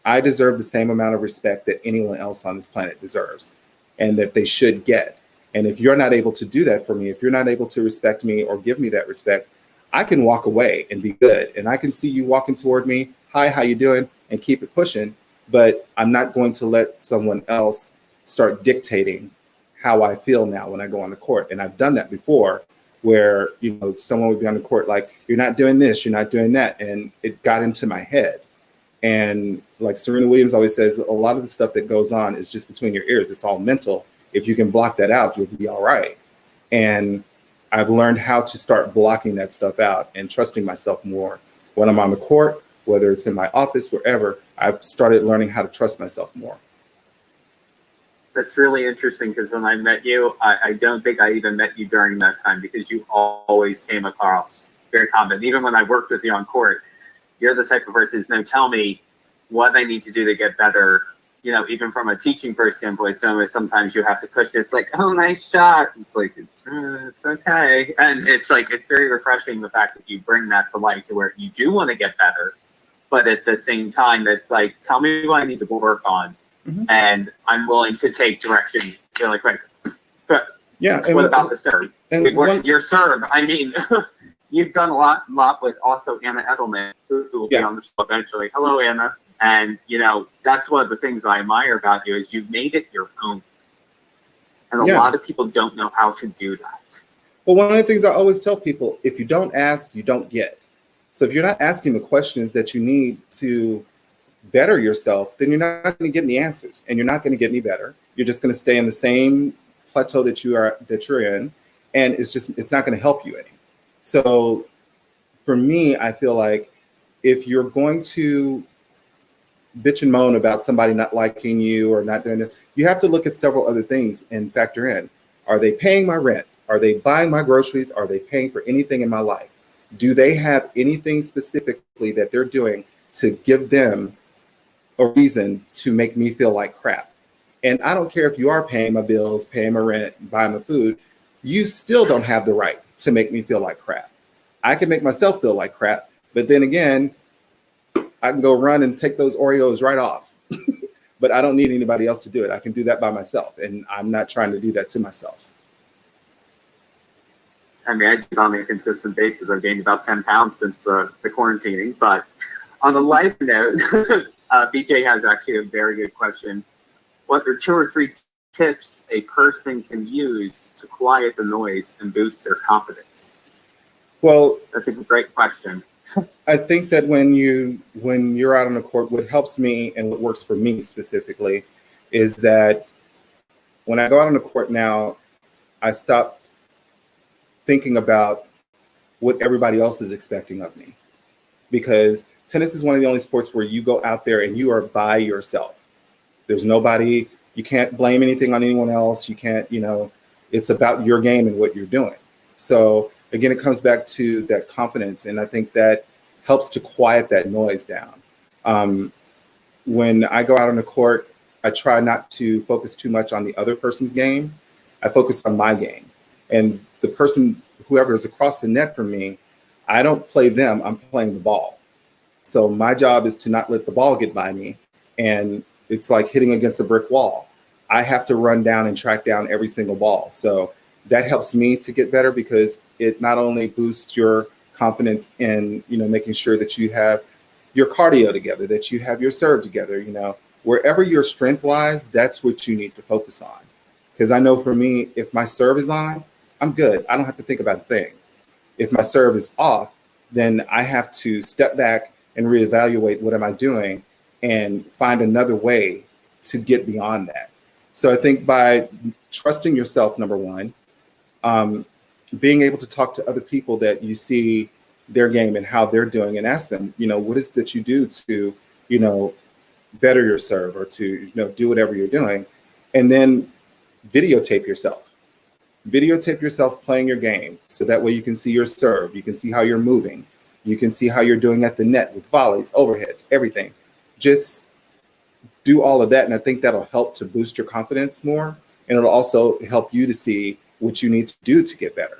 I deserve the same amount of respect that anyone else on this planet deserves and that they should get. And if you're not able to do that for me, if you're not able to respect me or give me that respect, I can walk away and be good. And I can see you walking toward me. Hi, how you doing? And keep it pushing. But I'm not going to let someone else start dictating how I feel now when I go on the court. And I've done that before where, you know, someone would be on the court like, you're not doing this, you're not doing that. And it got into my head. And like Serena Williams always says, a lot of the stuff that goes on is just between your ears. It's all mental. If you can block that out, you'll be all right. And I've learned how to start blocking that stuff out and trusting myself more when I'm on the court, whether it's in my office, wherever. I've started learning how to trust myself more. That's really interesting because when I met you, I don't think I even met you during that time because you always came across very confident. Even when I worked with you on court, you're the type of person who's going to tell me what I need to do to get better. You know, even from a teaching first standpoint, sometimes you have to push it. It's like, oh, nice shot. It's like, it's okay. And it's like, it's very refreshing the fact that you bring that to light to where you do want to get better. But at the same time, it's like, tell me what I need to work on. Mm-hmm. And I'm willing to take direction. You're like, right. But yeah. What about the serve? And your serve, I mean, you've done a lot with also Anna Edelman, who will be on the show eventually. Hello, Anna. And, you know, that's one of the things I admire about you is you've made it your own. And a lot of people don't know how to do that. Well, one of the things I always tell people, if you don't ask, you don't get. So if you're not asking the questions that you need to better yourself, then you're not going to get any answers and you're not going to get any better. You're just going to stay in the same plateau that you're in. And it's not going to help you any. So for me, I feel like if you're going to bitch and moan about somebody not liking you or not doing it, you have to look at several other things and factor in. Are they paying my rent? Are they buying my groceries? Are they paying for anything in my life? Do they have anything specifically that they're doing to give them a reason to make me feel like crap? And I don't care if you are paying my bills, paying my rent, buying my food, you still don't have the right to make me feel like crap. I can make myself feel like crap, but then again, I can go run and take those Oreos right off, but I don't need anybody else to do it. I can do that by myself, and I'm not trying to do that to myself. I mean, I do it on a consistent basis. I've gained about 10 pounds since the quarantining. But on a lighter note, BJ has actually a very good question. What are 2 or 3 tips a person can use to quiet the noise and boost their confidence? Well, that's a great question. I think that when you're out on the court, what helps me and what works for me specifically is that when I go out on the court now, I stop thinking about what everybody else is expecting of me. Because tennis is one of the only sports where you go out there and you are by yourself. There's nobody, you can't blame anything on anyone else. You can't, it's about your game and what you're doing. So again, it comes back to that confidence. And I think that helps to quiet that noise down. When I go out on the court, I try not to focus too much on the other person's game. I focus on my game. And the person, whoever is across the net from me, I don't play them, I'm playing the ball. So my job is to not let the ball get by me. And it's like hitting against a brick wall. I have to run down and track down every single ball. So that helps me to get better because it not only boosts your confidence in, making sure that you have your cardio together, that you have your serve together, wherever your strength lies, that's what you need to focus on. Because I know for me, if my serve is on, I'm good. I don't have to think about a thing. If my serve is off, then I have to step back and reevaluate what am I doing and find another way to get beyond that. So I think by trusting yourself, number one, being able to talk to other people that you see their game and how they're doing and ask them, what is it that you do to, better your serve or to, do whatever you're doing. And then videotape yourself. Videotape yourself playing your game. So that way you can see your serve. You can see how you're moving. You can see how you're doing at the net with volleys, overheads, everything. Just do all of that. And I think that'll help to boost your confidence more. And it'll also help you to see what you need to do to get better.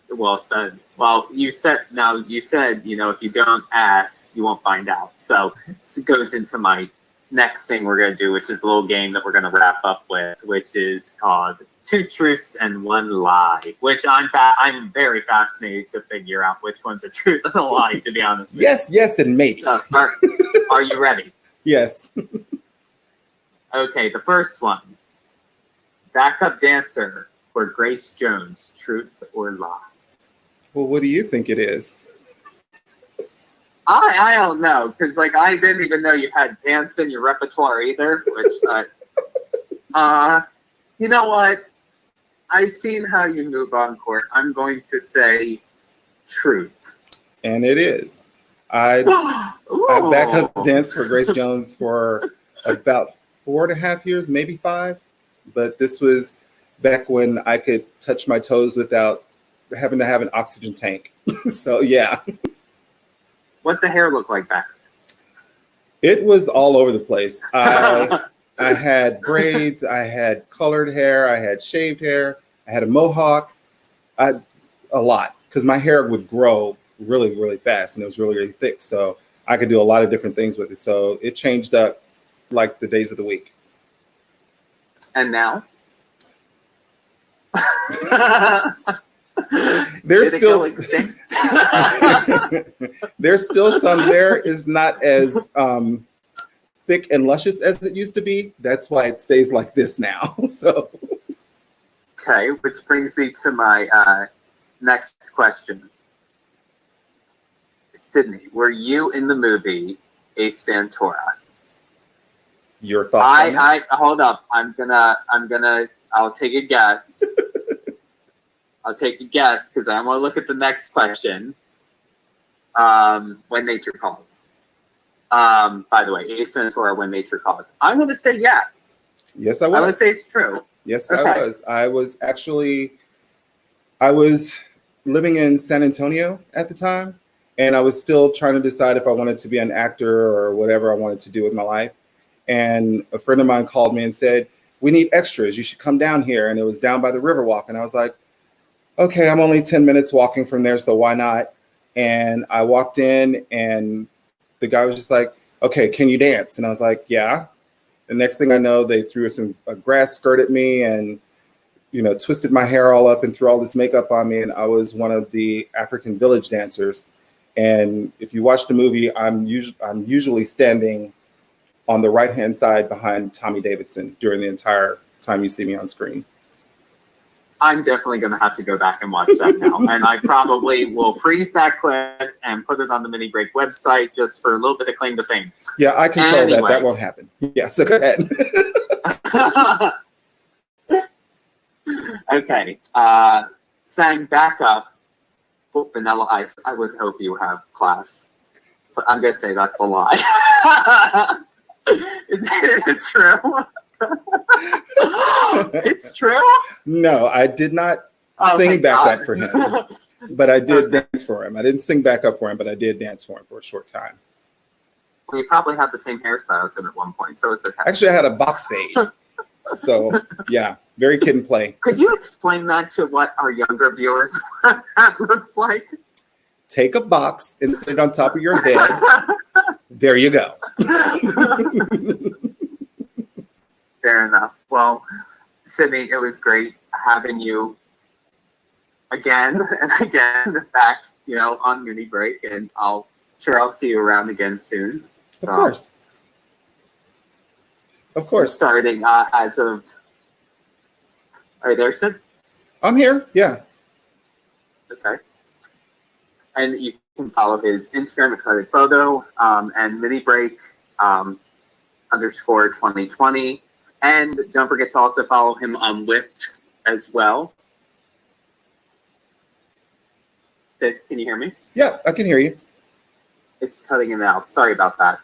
Well said. Well, you said, you know, if you don't ask, you won't find out. So this goes into my next thing we're going to do, which is a little game that we're going to wrap up with, which is called 2 Truths and 1 Lie, which I'm very fascinated to figure out which one's a truth and a lie, to be honest with you. Yes, and maybe. So, are you ready? Yes. Okay, the first one. Backup dancer for Grace Jones, truth or lie? Well, what do you think it is? I don't know, because like I didn't even know you had dance in your repertoire either. Which, you know what? I've seen how you move on court. I'm going to say truth. And it is. I backup danced for Grace Jones for about 4.5 years, maybe 5. But this was back when I could touch my toes without having to have an oxygen tank. So yeah. What the hair look like back? It was all over the place. I had braids, I had colored hair, I had shaved hair, I had a mohawk, a lot, because my hair would grow really, really fast and it was really, really thick. So I could do a lot of different things with it. So it changed up like the days of the week. And now? There's still there's still some. There is not as thick and luscious as it used to be. That's why it stays like this now. So okay, which brings me to my next question. Sydney, were you in the movie Ace Ventura? Your thoughts? Hold up. I'll take a guess. I'll take a guess because I want to look at the next question. When Nature Calls. By the way, Ace Ventura, When Nature Calls. I'm going to say yes. Yes, I was. I'm going to say it's true. Yes, okay. I was. I was living in San Antonio at the time, and I was still trying to decide if I wanted to be an actor or whatever I wanted to do with my life. And a friend of mine called me and said, "We need extras. You should come down here." And it was down by the Riverwalk. And I was like, okay, I'm only 10 minutes walking from there, so why not? And I walked in, and the guy was just like, okay, can you dance? And I was like, yeah. The next thing I know, they threw a grass skirt at me and, you know, twisted my hair all up and threw all this makeup on me. And I was one of the African village dancers. And if you watch the movie, I'm usually standing on the right-hand side behind Tommy Davidson during the entire time you see me on screen. I'm definitely going to have to go back and watch that now. And I probably will freeze that clip and put it on the Mini Break website just for a little bit of claim to fame. Yeah, I control that. That won't happen. Yeah, so go ahead. Okay. Sang backup for Vanilla Ice. I would hope you have class. But I'm going to say that's a lie. Is it true? It's true? No, I did not sing backup for him, but I did dance for him. I didn't sing backup for him, but I did dance for him for a short time. Well, you probably had the same hairstyle as him at one point, so it's okay. Actually, I had a box fade. So, yeah, very kid and play. Could you explain that to what our younger viewers that looks like? Take a box and sit it on top of your head. There you go. Fair enough. Well, Sydney, it was great having you again and again back, you know, on Mini Break, and I'll see you around again soon. Of course. Of course. Starting as of, are you there, Sid? I'm here. Yeah. Okay. And you can follow his Instagram at Colored Photo and Mini Break _2020. And don't forget to also follow him on Lyft as well. Can you hear me? Yeah, I can hear you. It's cutting in and out. Sorry about that.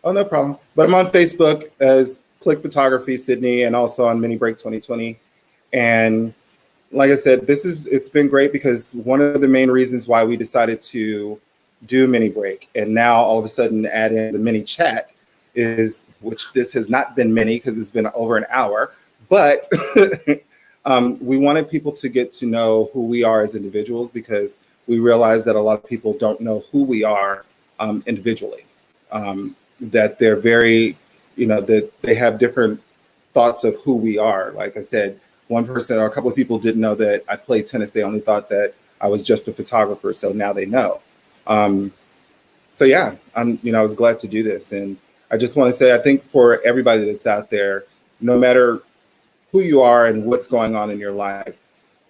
Oh, no problem. But I'm on Facebook as Click Photography Sydney and also on Mini Break 2020. And like I said, it's been great because one of the main reasons why we decided to do mini break and now all of a sudden add in the mini chat is, which this has not been mini because it's been over an hour, but we wanted people to get to know who we are as individuals, because we realize that a lot of people don't know who we are individually, that they're very, that they have different thoughts of who we are. Like I said, one person or a couple of people didn't know that I played tennis. They only thought that I was just a photographer. So now they know. So yeah, I was glad to do this. And I just want to say, I think for everybody that's out there, no matter who you are and what's going on in your life,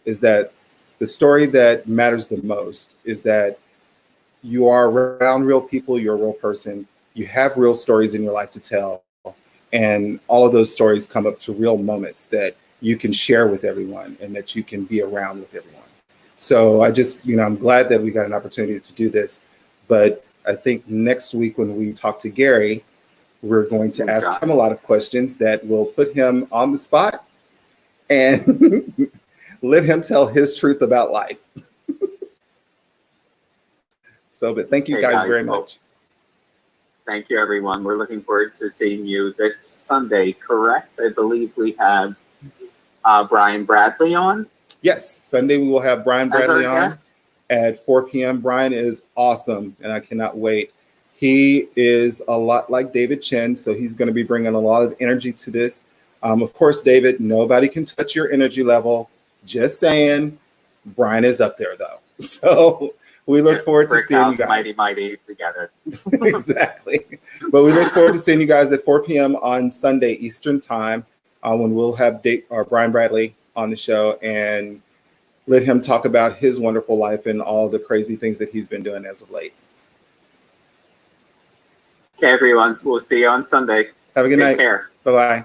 is that the story that matters the most is that you are around real people, you're a real person, you have real stories in your life to tell. And all of those stories come up to real moments that you can share with everyone and that you can be around with everyone. So I just, I'm glad that we got an opportunity to do this. But I think next week when we talk to Gary, we're going to ask him a lot of questions that will put him on the spot and let him tell his truth about life. So, but thank you guys very much. Thank you, everyone. We're looking forward to seeing you this Sunday, correct? I believe we have Brian Bradley on. Yes, Sunday we will have Brian Bradley on at 4 p.m. Brian is awesome, and I cannot wait. He is a lot like David Chen, so he's going to be bringing a lot of energy to this. Of course, David, nobody can touch your energy level. Just saying, Brian is up there, though. So we look forward to seeing you guys. Mighty together. Exactly. But we look forward to seeing you guys at 4 p.m. on Sunday Eastern Time, when we'll have Brian Bradley on the show and let him talk about his wonderful life and all the crazy things that he's been doing as of late. Okay, everyone. We'll see you on Sunday. Have a good night. Take care. Bye-bye.